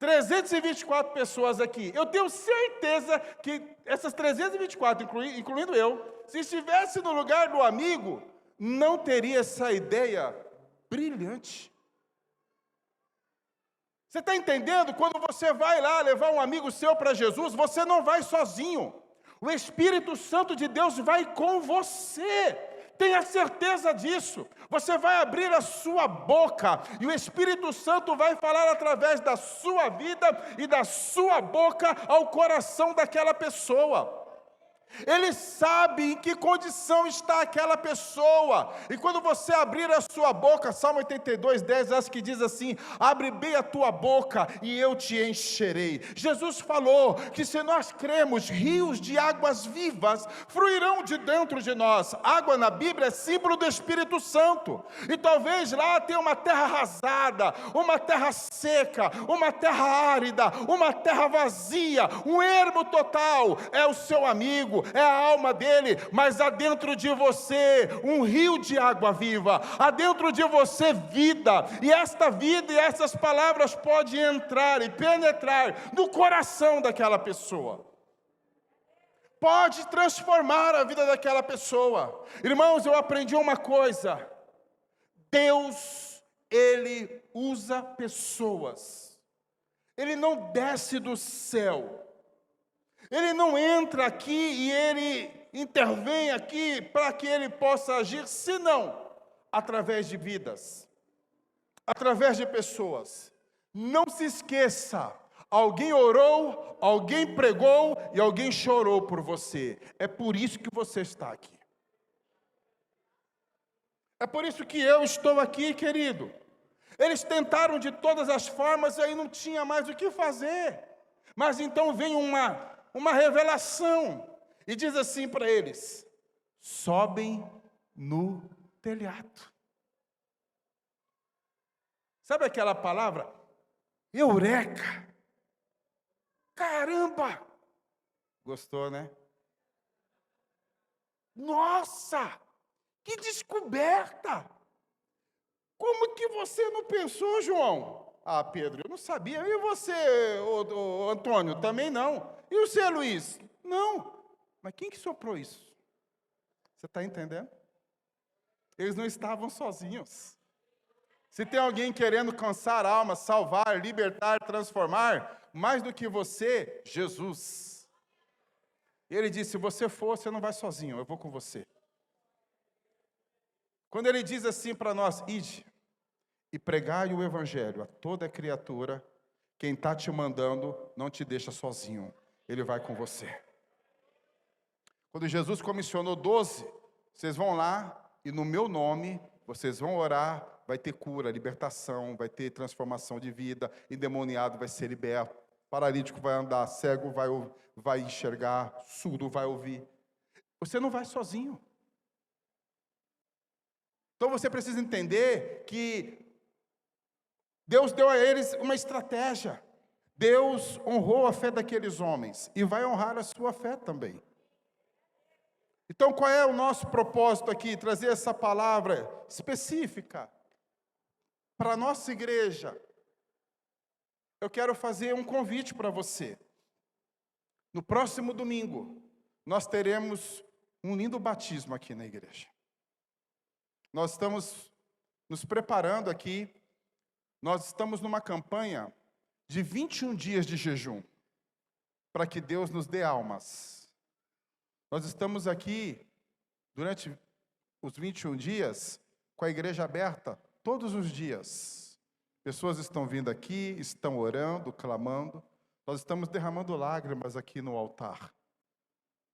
324 pessoas aqui. Eu tenho certeza que essas 324, incluindo eu, se estivesse no lugar do amigo, não teria essa ideia brilhante. Você está entendendo? Quando você vai lá levar um amigo seu para Jesus, você não vai sozinho. O Espírito Santo de Deus vai com você. Tenha certeza disso. Você vai abrir a sua boca e o Espírito Santo vai falar através da sua vida e da sua boca ao coração daquela pessoa. Ele sabe em que condição está aquela pessoa. E quando você abrir a sua boca, Salmo 82:10, acho que diz assim: abre bem a tua boca e eu te encherei. Jesus falou que se nós cremos, rios de águas vivas fluirão de dentro de nós. Água na Bíblia é símbolo do Espírito Santo. E talvez lá tenha uma terra arrasada, uma terra seca, uma terra árida, uma terra vazia, um ermo total. É o seu amigo, é a alma dele, mas há dentro de você um rio de água viva, há dentro de você vida, e esta vida e essas palavras podem entrar e penetrar no coração daquela pessoa, pode transformar a vida daquela pessoa. Irmãos, eu aprendi uma coisa: Deus, Ele usa pessoas, Ele não desce do céu, Ele não entra aqui e Ele intervém aqui para que Ele possa agir, senão através de vidas, através de pessoas. Não se esqueça, alguém orou, alguém pregou e alguém chorou por você. É por isso que você está aqui. É por isso que eu estou aqui, querido. Eles tentaram de todas as formas e aí não tinha mais o que fazer. Mas então vem uma revelação, e diz assim para eles: sobem no telhado. Sabe aquela palavra? Eureka! Caramba! Gostou, né? Nossa! Que descoberta! Como que você não pensou, João? Ah, Pedro, eu não sabia. E você, ô, Antônio, também não. E você, Luiz? Não. Mas quem que soprou isso? Você está entendendo? Eles não estavam sozinhos. Se tem alguém querendo cansar almas, salvar, libertar, transformar, mais do que você, Jesus. Ele disse, se você for, você não vai sozinho, eu vou com você. Quando ele diz assim para nós, ide e pregai o evangelho a toda criatura, quem está te mandando não te deixa sozinho, ele vai com você. Quando Jesus comissionou 12, vocês vão lá e no meu nome, vocês vão orar, vai ter cura, libertação, vai ter transformação de vida, endemoniado vai ser liberto, paralítico vai andar, cego vai enxergar, surdo vai ouvir. Você não vai sozinho. Então você precisa entender que Deus deu a eles uma estratégia. Deus honrou a fé daqueles homens e vai honrar a sua fé também. Então qual é o nosso propósito aqui? Trazer essa palavra específica para a nossa igreja. Eu quero fazer um convite para você. No próximo domingo, nós teremos um lindo batismo aqui na igreja. Nós estamos nos preparando aqui, nós estamos numa campanha de 21 dias de jejum, para que Deus nos dê almas. Nós estamos aqui, durante os 21 dias, com a igreja aberta, todos os dias. Pessoas estão vindo aqui, estão orando, clamando. Nós estamos derramando lágrimas aqui no altar,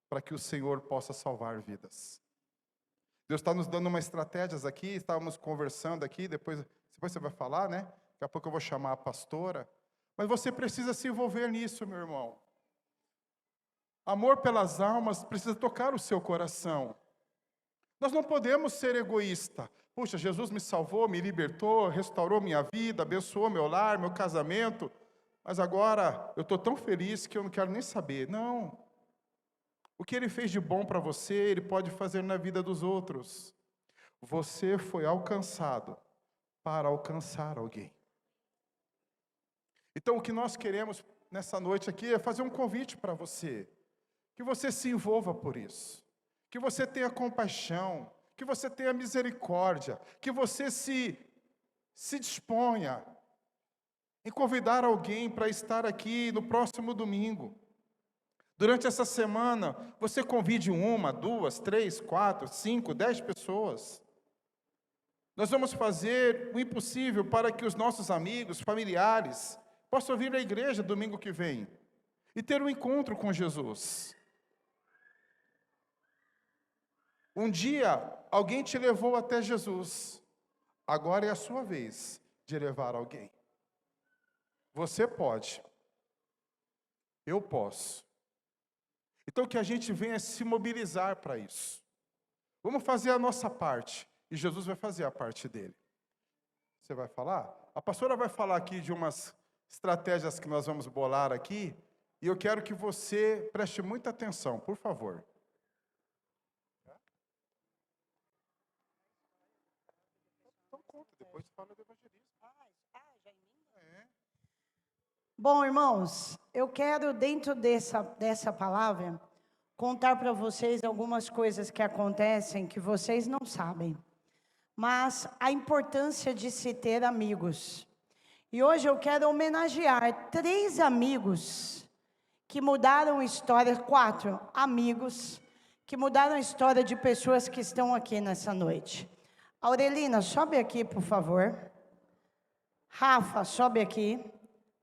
para que o Senhor possa salvar vidas. Deus está nos dando umas estratégias aqui, estávamos conversando aqui, depois você vai falar, né? Daqui a pouco eu vou chamar a pastora. Mas você precisa se envolver nisso, meu irmão. Amor pelas almas precisa tocar o seu coração. Nós não podemos ser egoístas. Puxa, Jesus me salvou, me libertou, restaurou minha vida, abençoou meu lar, meu casamento, mas agora eu estou tão feliz que eu não quero nem saber. Não. O que Ele fez de bom para você, Ele pode fazer na vida dos outros. Você foi alcançado para alcançar alguém. Então, o que nós queremos nessa noite aqui é fazer um convite para você. Que você se envolva por isso. Que você tenha compaixão. Que você tenha misericórdia. Que você se disponha em convidar alguém para estar aqui no próximo domingo. Durante essa semana, você convide 1, 2, 3, 4, 5, 10 pessoas. Nós vamos fazer o impossível para que os nossos amigos, familiares, possam vir à igreja domingo que vem e ter um encontro com Jesus. Um dia, alguém te levou até Jesus. Agora é a sua vez de levar alguém. Você pode. Eu posso. Então que a gente venha se mobilizar para isso. Vamos fazer a nossa parte. E Jesus vai fazer a parte dele. Você vai falar? A pastora vai falar aqui de umas estratégias que nós vamos bolar aqui. E eu quero que você preste muita atenção, por favor. Então conta, depois fala do evangelismo. Bom, irmãos, eu quero, dentro dessa palavra, contar para vocês algumas coisas que acontecem que vocês não sabem. Mas a importância de se ter amigos. E hoje eu quero homenagear 3 amigos que mudaram a história, 4 amigos que mudaram a história de pessoas que estão aqui nessa noite. Aurelina, sobe aqui, por favor. Rafa, sobe aqui.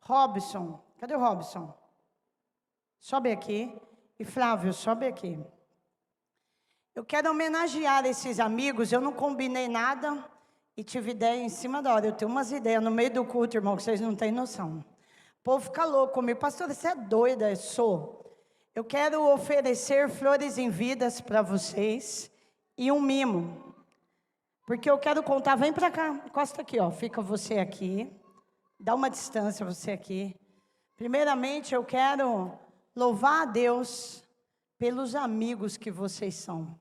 Robson, cadê o Robson? Sobe aqui. E Flávio, sobe aqui. Eu quero homenagear esses amigos. Eu não combinei nada e tive ideia em cima da hora. Eu tenho umas ideias no meio do culto, irmão, que vocês não têm noção. O povo fica louco comigo. Pastora, você é doida? Eu sou. Eu quero oferecer flores em vidas para vocês e um mimo. Porque eu quero contar, vem para cá, encosta aqui, ó, fica você aqui. Dá uma distância você aqui. Primeiramente, eu quero louvar a Deus pelos amigos que vocês são.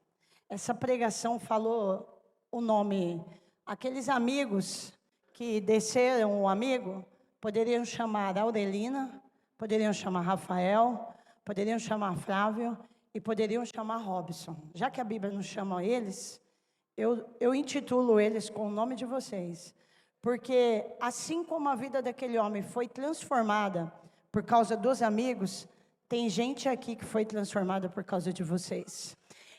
Essa pregação falou o nome. Aqueles amigos que desceram o amigo, poderiam chamar Aurelina, poderiam chamar Rafael, poderiam chamar Flávio e poderiam chamar Robson. Já que a Bíblia não chama eles, eu intitulo eles com o nome de vocês. Porque assim como a vida daquele homem foi transformada por causa dos amigos, tem gente aqui que foi transformada por causa de vocês.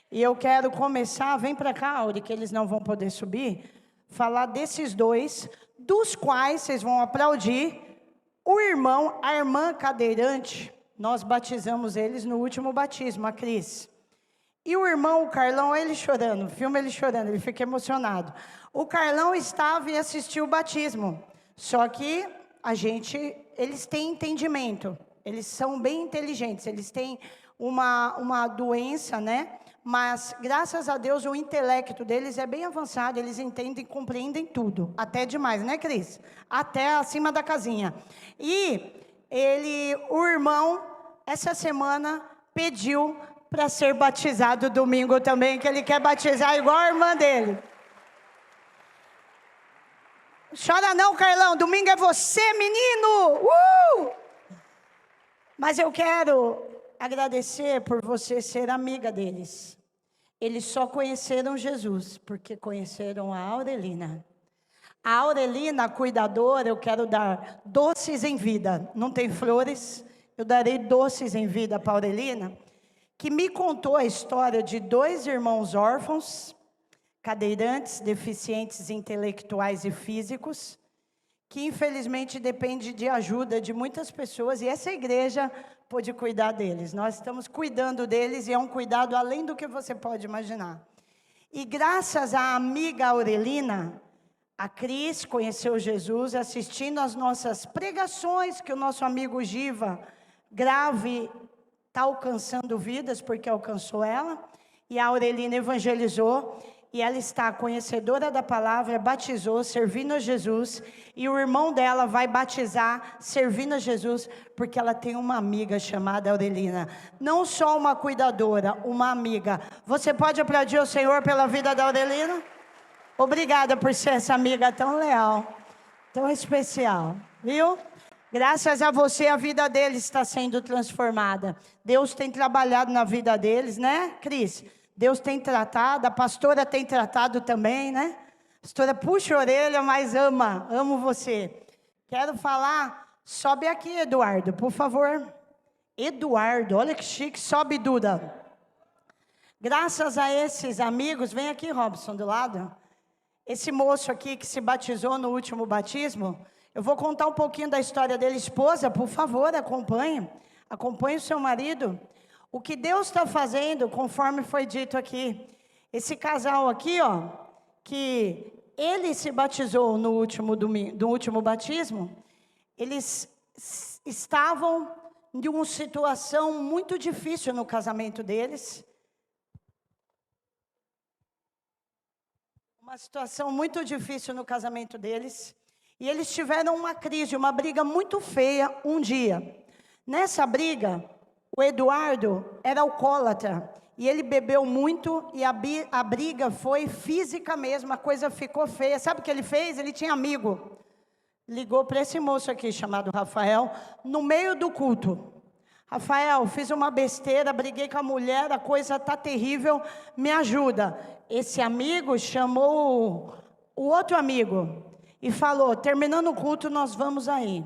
E eu quero começar, vem para cá, Auri, que eles não vão poder subir, falar desses dois, dos quais vocês vão aplaudir, o irmão, a irmã cadeirante, nós batizamos eles no último batismo, a Cris. E o irmão, o Carlão, ele chorando, filma ele chorando, ele fica emocionado. O Carlão estava e assistiu o batismo, só que eles têm entendimento, eles são bem inteligentes, eles têm uma doença, né? Mas, graças a Deus, o intelecto deles é bem avançado, eles entendem e compreendem tudo, até demais, né, Cris? Até acima da casinha. E o irmão, essa semana, pediu para ser batizado domingo também, que ele quer batizar igual a irmã dele. Chora não, Carlão, domingo é você, menino! Mas eu quero agradecer por você ser amiga deles. Eles só conheceram Jesus, porque conheceram a Aurelina. A Aurelina, a cuidadora, eu quero dar doces em vida. Não tem flores, eu darei doces em vida para a Aurelina, que me contou a história de 2 irmãos órfãos, cadeirantes, deficientes intelectuais e físicos, que infelizmente depende de ajuda de muitas pessoas, e essa igreja pode cuidar deles. Nós estamos cuidando deles, e é um cuidado além do que você pode imaginar. E graças à amiga Aurelina, a Cris conheceu Jesus assistindo às nossas pregações, que o nosso amigo Giva grave está alcançando vidas, porque alcançou ela, e a Aurelina evangelizou, e ela está conhecedora da palavra, batizou, servindo a Jesus, e o irmão dela vai batizar, servindo a Jesus, porque ela tem uma amiga chamada Aurelina. Não só uma cuidadora, uma amiga. Você pode aplaudir o Senhor pela vida da Aurelina? Obrigada por ser essa amiga tão leal, tão especial, viu? Graças a você, a vida deles está sendo transformada. Deus tem trabalhado na vida deles, né, Cris? Deus tem tratado, a pastora tem tratado também, né? A pastora puxa a orelha, mas amo você. Quero falar, sobe aqui, Eduardo, por favor. Eduardo, olha que chique, sobe, Duda. Graças a esses amigos, vem aqui, Robson, do lado. Esse moço aqui que se batizou no último batismo, eu vou contar um pouquinho da história dele. Esposa, por favor, acompanhe o seu marido. O que Deus está fazendo, conforme foi dito aqui, esse casal aqui, ó, que ele se batizou no último batismo, eles estavam em uma situação muito difícil no casamento deles. Uma situação muito difícil no casamento deles. E eles tiveram uma crise, uma briga muito feia um dia. Nessa briga, o Eduardo era alcoólatra, e ele bebeu muito, e a briga foi física mesmo, a coisa ficou feia. Sabe o que ele fez? Ele tinha amigo. Ligou para esse moço aqui, chamado Rafael, no meio do culto. Rafael, fiz uma besteira, briguei com a mulher, a coisa está terrível, me ajuda. Esse amigo chamou o outro amigo e falou, terminando o culto, nós vamos aí.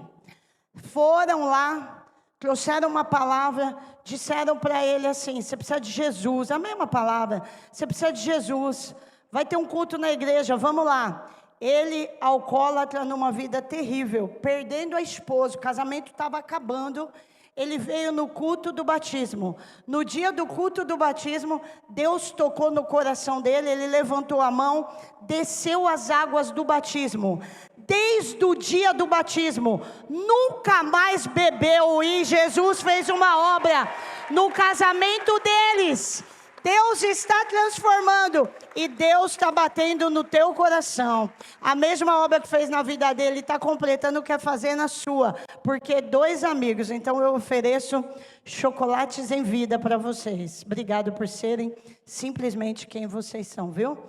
Foram lá, trouxeram uma palavra, disseram para ele assim, você precisa de Jesus, a mesma palavra, você precisa de Jesus, vai ter um culto na igreja, vamos lá. Ele, alcoólatra, numa vida terrível, perdendo a esposa, o casamento estava acabando, ele veio no culto do batismo. No dia do culto do batismo, Deus tocou no coração dele, ele levantou a mão, desceu as águas do batismo. Desde o dia do batismo, nunca mais bebeu, e Jesus fez uma obra no casamento deles. Deus está transformando e Deus está batendo no teu coração. A mesma obra que fez na vida dele, está completando, quer fazer na sua. Porque 2 amigos, então eu ofereço chocolates em vida para vocês. Obrigado por serem simplesmente quem vocês são, viu?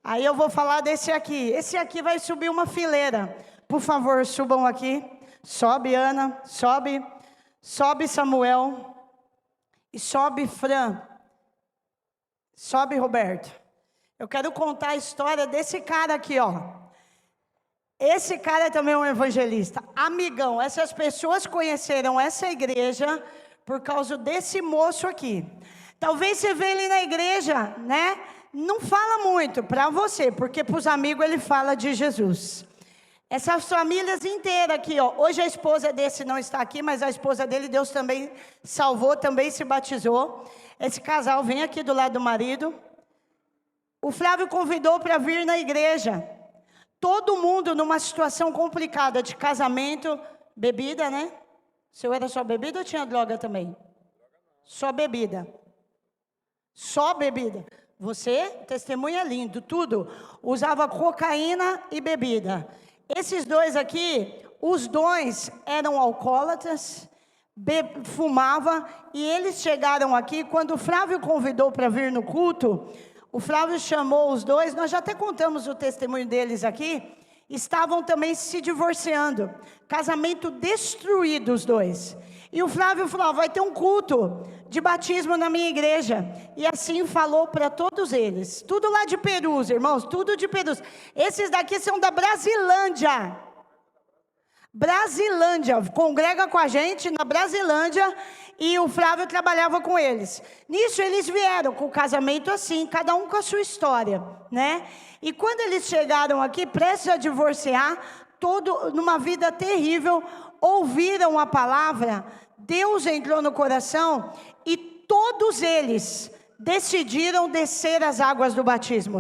Aí eu vou falar desse aqui. Esse aqui vai subir uma fileira. Por favor, subam aqui. Sobe, Ana. Sobe. Sobe, Samuel. E sobe, Fran. Sobe, Roberto. Eu quero contar a história desse cara aqui, ó. Esse cara também é um evangelista. Amigão, essas pessoas conheceram essa igreja por causa desse moço aqui. Talvez você vê ele na igreja, né? Não fala muito para você, porque para os amigos ele fala de Jesus. Essas famílias inteiras aqui, ó. Hoje a esposa desse não está aqui, mas a esposa dele, Deus também salvou, também se batizou. Esse casal vem aqui do lado do marido. O Flávio convidou para vir na igreja. Todo mundo numa situação complicada de casamento, bebida, né? O seu era só bebida ou tinha droga também? Só bebida. Só bebida. Você, testemunha lindo, tudo. Usava cocaína e bebida. Esses 2 aqui, os 2 eram alcoólatras, fumava, e eles chegaram aqui, quando o Flávio convidou para vir no culto, o Flávio chamou os 2, nós já até contamos o testemunho deles aqui, estavam também se divorciando, casamento destruído os 2, e o Flávio falou, vai ter um culto de batismo na minha igreja, e assim falou para todos eles, tudo lá de Perus, irmãos, tudo de Perus, esses daqui são da Brasilândia, congrega com a gente na Brasilândia, e o Flávio trabalhava com eles. Nisso eles vieram com o casamento assim, cada um com a sua história, né? E quando eles chegaram aqui, prestes a divorciar, numa vida terrível, ouviram a palavra, Deus entrou no coração, e todos eles decidiram descer as águas do batismo.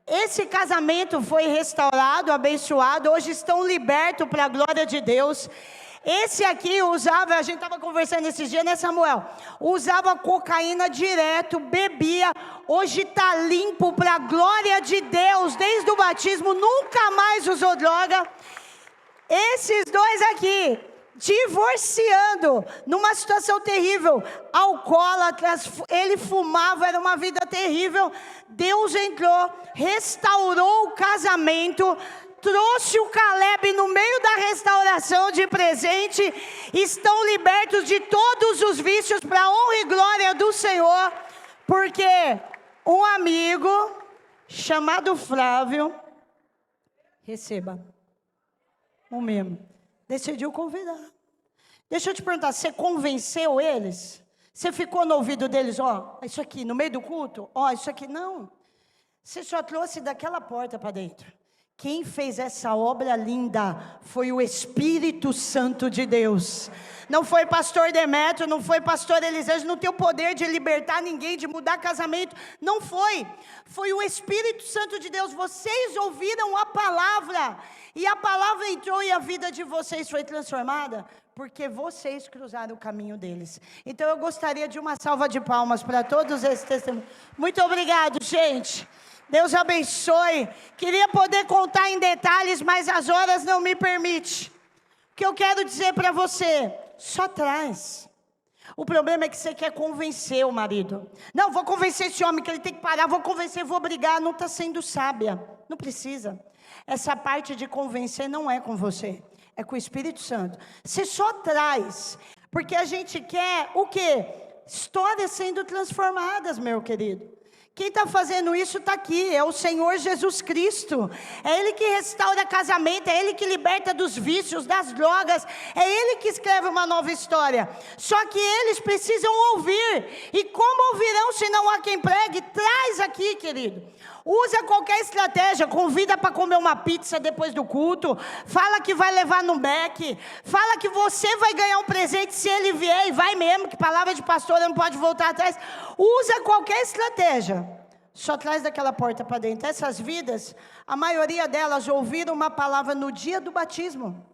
Esse casamento foi restaurado, abençoado, hoje estão libertos para a glória de Deus. Esse aqui usava, a gente estava conversando esses dias, né, Samuel? Usava cocaína direto, bebia, hoje está limpo para a glória de Deus, desde o batismo, nunca mais usou droga. Esses 2 aqui, divorciando, numa situação terrível, alcoólatras, ele fumava, era uma vida terrível. Deus entrou, restaurou o casamento, trouxe o Caleb no meio da restauração de presente, estão libertos de todos os vícios para a honra e glória do Senhor, porque um amigo chamado Flávio, receba, o mesmo, decidiu convidar. Deixa eu te perguntar, você convenceu eles? Você ficou no ouvido deles, ó, isso aqui, no meio do culto? Ó, isso aqui, não. Você só trouxe daquela porta para dentro. Quem fez essa obra linda foi o Espírito Santo de Deus. Não foi pastor Demétrio, não foi pastor Eliseu, não tem o poder de libertar ninguém, de mudar casamento. Não foi. Foi o Espírito Santo de Deus. Vocês ouviram a palavra. E a palavra entrou e a vida de vocês foi transformada. Porque vocês cruzaram o caminho deles. Então eu gostaria de uma salva de palmas para todos esses testemunhos. Muito obrigado, gente. Deus abençoe. Queria poder contar em detalhes, mas as horas não me permitem. O que eu quero dizer para você, só traz. O problema é que você quer convencer o marido. Não, vou convencer esse homem que ele tem que parar, vou convencer, vou brigar. Não está sendo sábia, não precisa. Essa parte de convencer não é com você, é com o Espírito Santo. Você só traz, porque a gente quer o quê? Histórias sendo transformadas, meu querido. Quem está fazendo isso está aqui, é o Senhor Jesus Cristo. É Ele que restaura casamento, é Ele que liberta dos vícios, das drogas. É Ele que escreve uma nova história. Só que eles precisam ouvir. E como ouvirão se não há quem pregue? Traz aqui, querido. Usa qualquer estratégia, convida para comer uma pizza depois do culto, fala que vai levar no Mac, fala que você vai ganhar um presente se ele vier, e vai mesmo, que palavra de pastor não pode voltar atrás. Usa qualquer estratégia, só traz daquela porta para dentro. Essas vidas, a maioria delas ouviram uma palavra no dia do batismo.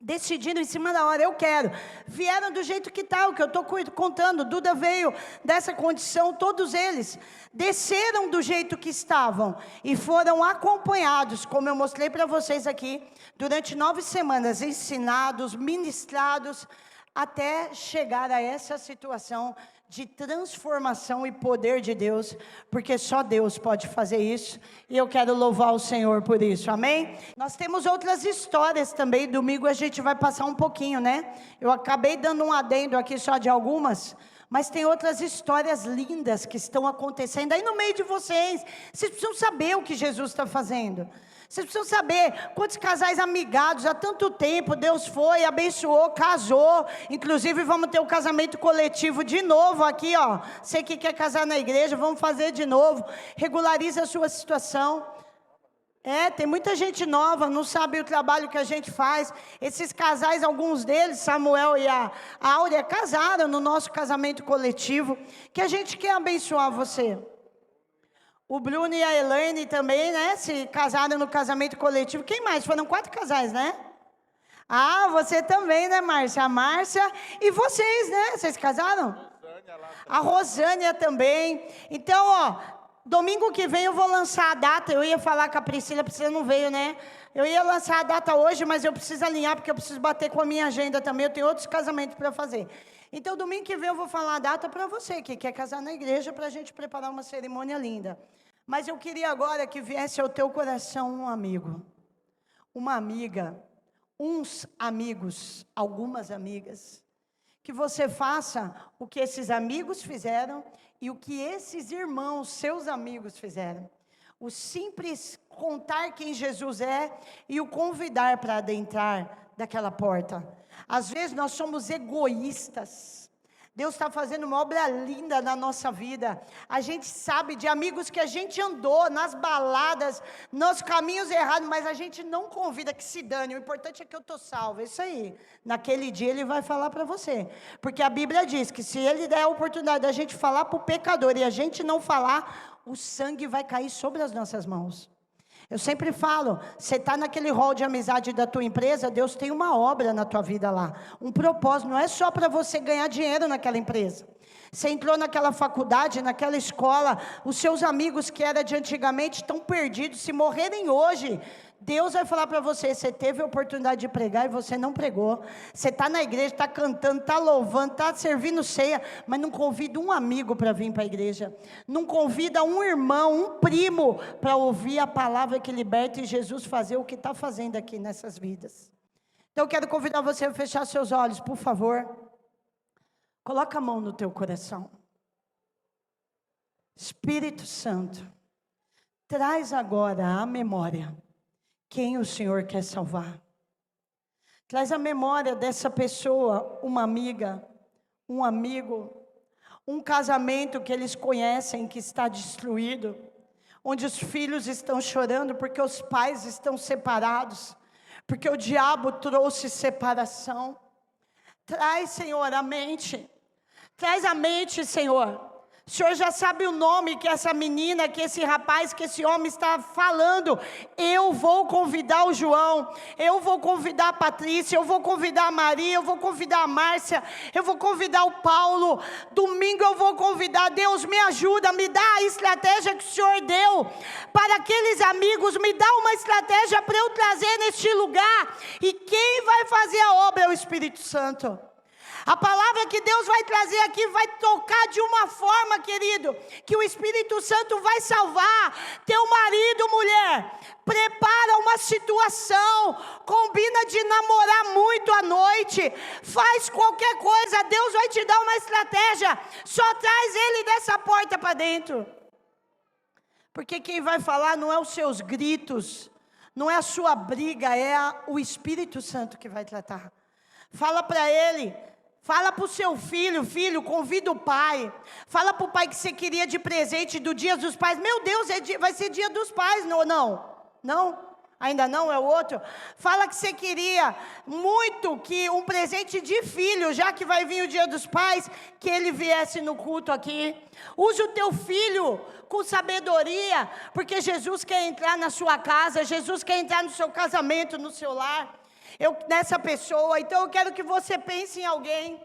decidiram em cima da hora, eu quero. Vieram do jeito que está, o que eu estou contando. Duda veio dessa condição, todos eles desceram do jeito que estavam e foram acompanhados, como eu mostrei para vocês aqui, durante 9 semanas, ensinados, ministrados, até chegar a essa situação de transformação e poder de Deus, porque só Deus pode fazer isso, e eu quero louvar o Senhor por isso, amém? Nós temos outras histórias também, domingo a gente vai passar um pouquinho, né? Eu acabei dando um adendo aqui só de algumas, mas tem outras histórias lindas que estão acontecendo aí no meio de vocês. Vocês precisam saber o que Jesus está fazendo. Vocês precisam saber quantos casais amigados, há tanto tempo, Deus foi, abençoou, casou. Inclusive vamos ter um casamento coletivo de novo aqui, ó. Você que quer casar na igreja, vamos fazer de novo. Regularize a sua situação. Tem muita gente nova, não sabe o trabalho que a gente faz. Esses casais, alguns deles, Samuel e a Áurea, casaram no nosso casamento coletivo, que a gente quer abençoar você. O Bruno e a Elaine também, né, se casaram no casamento coletivo. Quem mais? Foram 4 casais, né? Você também, né, Márcia? A Márcia e vocês, né? Vocês casaram? A Rosânia também. Então, domingo que vem eu vou lançar a data. Eu ia falar com a Priscila não veio, né? Eu ia lançar a data hoje, mas eu preciso alinhar, porque eu preciso bater com a minha agenda também. Eu tenho outros casamentos para fazer. Então, domingo que vem eu vou falar a data para você, que quer casar na igreja, para a gente preparar uma cerimônia linda. Mas eu queria agora que viesse ao teu coração um amigo, uma amiga, uns amigos, algumas amigas, que você faça o que esses amigos fizeram e o que esses irmãos, seus amigos, fizeram. O simples contar quem Jesus é e o convidar para adentrar daquela porta. Às vezes nós somos egoístas. Deus está fazendo uma obra linda na nossa vida. A gente sabe de amigos que a gente andou nas baladas, nos caminhos errados, mas a gente não convida, que se dane. O importante é que eu estou salvo. É isso aí. Naquele dia ele vai falar para você. Porque a Bíblia diz que se ele der a oportunidade da gente falar para o pecador e a gente não falar, o sangue vai cair sobre as nossas mãos. Eu sempre falo, você está naquele hall de amizade da tua empresa, Deus tem uma obra na tua vida lá, um propósito, não é só para você ganhar dinheiro naquela empresa. Você entrou naquela faculdade, naquela escola, os seus amigos que eram de antigamente estão perdidos, se morrerem hoje, Deus vai falar para você, você teve a oportunidade de pregar e você não pregou. Você está na igreja, está cantando, está louvando, está servindo ceia, mas não convida um amigo para vir para a igreja. Não convida um irmão, um primo, para ouvir a palavra que liberta e Jesus fazer o que está fazendo aqui nessas vidas. Então eu quero convidar você a fechar seus olhos, por favor. Coloca a mão no teu coração. Espírito Santo, traz agora a memória quem o Senhor quer salvar. Traz a memória dessa pessoa, uma amiga, um amigo, um casamento que eles conhecem que está destruído, onde os filhos estão chorando porque os pais estão separados, porque o diabo trouxe separação. Traz, Senhor, a mente. Traz a mente, Senhor. O Senhor já sabe o nome que essa menina, que esse rapaz, que esse homem está falando. Eu vou convidar o João, eu vou convidar a Patrícia, eu vou convidar a Maria, eu vou convidar a Márcia, eu vou convidar o Paulo. Domingo eu vou convidar. Deus, me ajuda, me dá a estratégia que o Senhor deu para aqueles amigos, me dá uma estratégia para eu trazer neste lugar. E quem vai fazer a obra é o Espírito Santo. A palavra que Deus vai trazer aqui vai tocar de uma forma, querido, que o Espírito Santo vai salvar. Teu marido, mulher, prepara uma situação, combina de namorar muito à noite, faz qualquer coisa, Deus vai te dar uma estratégia, só traz ele dessa porta para dentro. Porque quem vai falar não é os seus gritos, não é a sua briga, é o Espírito Santo que vai tratar. Fala para ele. Fala para o seu filho, convida o pai. Fala para o pai que você queria de presente do dia dos pais. Meu Deus, vai ser dia dos pais, não? Ainda não, é o outro. Fala que você queria muito que um presente de filho, já que vai vir o dia dos pais, que ele viesse no culto aqui. Use o teu filho com sabedoria, porque Jesus quer entrar na sua casa, Jesus quer entrar no seu casamento, no seu lar. nessa pessoa. Então eu quero que você pense em alguém.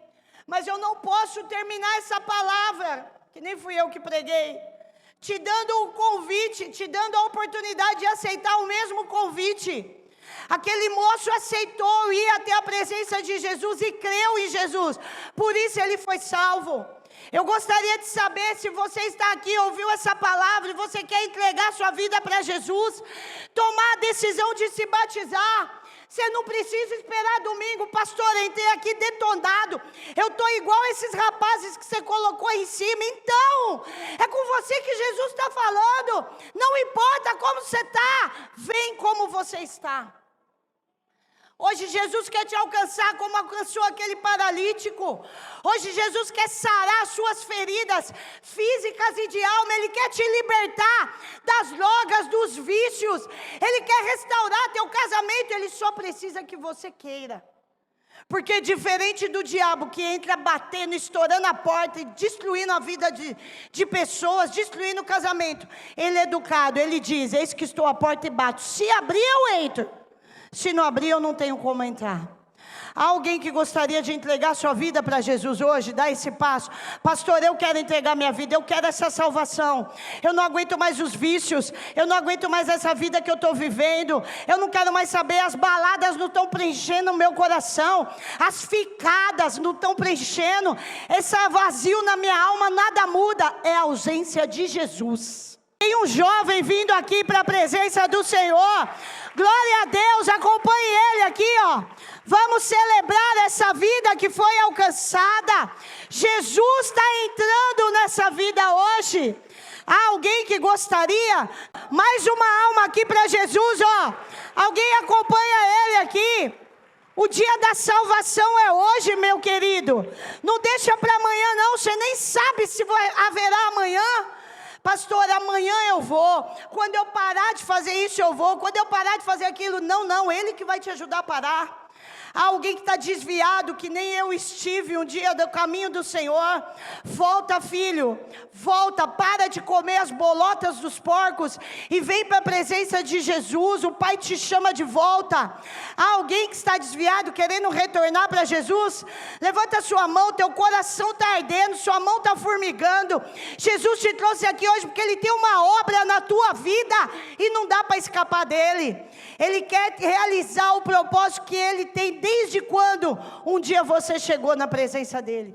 Mas eu não posso terminar essa palavra, que nem fui eu que preguei, te dando um convite, te dando a oportunidade de aceitar o mesmo convite. Aquele moço aceitou ir até a presença de Jesus e creu em Jesus, por isso ele foi salvo. Eu gostaria de saber se você está aqui, ouviu essa palavra e você quer entregar sua vida para Jesus, tomar a decisão de se batizar. Você não precisa esperar domingo, pastor, entrei aqui detonado, eu estou igual esses rapazes que você colocou em cima. Então, é com você que Jesus está falando, não importa como você está, vem como você está. Hoje Jesus quer te alcançar como alcançou aquele paralítico. Hoje Jesus quer sarar as suas feridas físicas e de alma. Ele quer te libertar das drogas, dos vícios. Ele quer restaurar teu casamento. Ele só precisa que você queira. Porque diferente do diabo que entra batendo, estourando a porta e destruindo a vida de pessoas, destruindo o casamento, ele é educado, ele diz: eis que estou à porta e bato, se abrir eu entro. Se não abrir, eu não tenho como entrar. Há alguém que gostaria de entregar sua vida para Jesus hoje? Dá esse passo. Pastor, eu quero entregar minha vida, eu quero essa salvação. Eu não aguento mais os vícios, eu não aguento mais essa vida que eu estou vivendo. Eu não quero mais saber, as baladas não estão preenchendo o meu coração. As ficadas não estão preenchendo. Esse vazio na minha alma, nada muda. É a ausência de Jesus. Tem um jovem vindo aqui para a presença do Senhor. Glória a Deus, acompanhe ele aqui, ó. Vamos celebrar essa vida que foi alcançada. Jesus está entrando nessa vida hoje. Há alguém que gostaria? Mais uma alma aqui para Jesus, ó. Alguém acompanha ele aqui. O dia da salvação é hoje, meu querido. Não deixa para amanhã não, você nem sabe se haverá amanhã. Pastor, amanhã eu vou, quando eu parar de fazer isso eu vou, quando eu parar de fazer aquilo, não, ele que vai te ajudar a parar. Há alguém que está desviado, que nem eu estive um dia do caminho do Senhor. Volta, filho, volta, para de comer as bolotas dos porcos e vem para a presença de Jesus. O Pai te chama de volta. Há alguém que está desviado, querendo retornar para Jesus? Levanta sua mão, teu coração está ardendo, sua mão está formigando. Jesus te trouxe aqui hoje porque Ele tem uma obra na tua vida e não dá para escapar dele. Ele quer realizar o propósito que Ele tem desde quando um dia você chegou na presença dEle.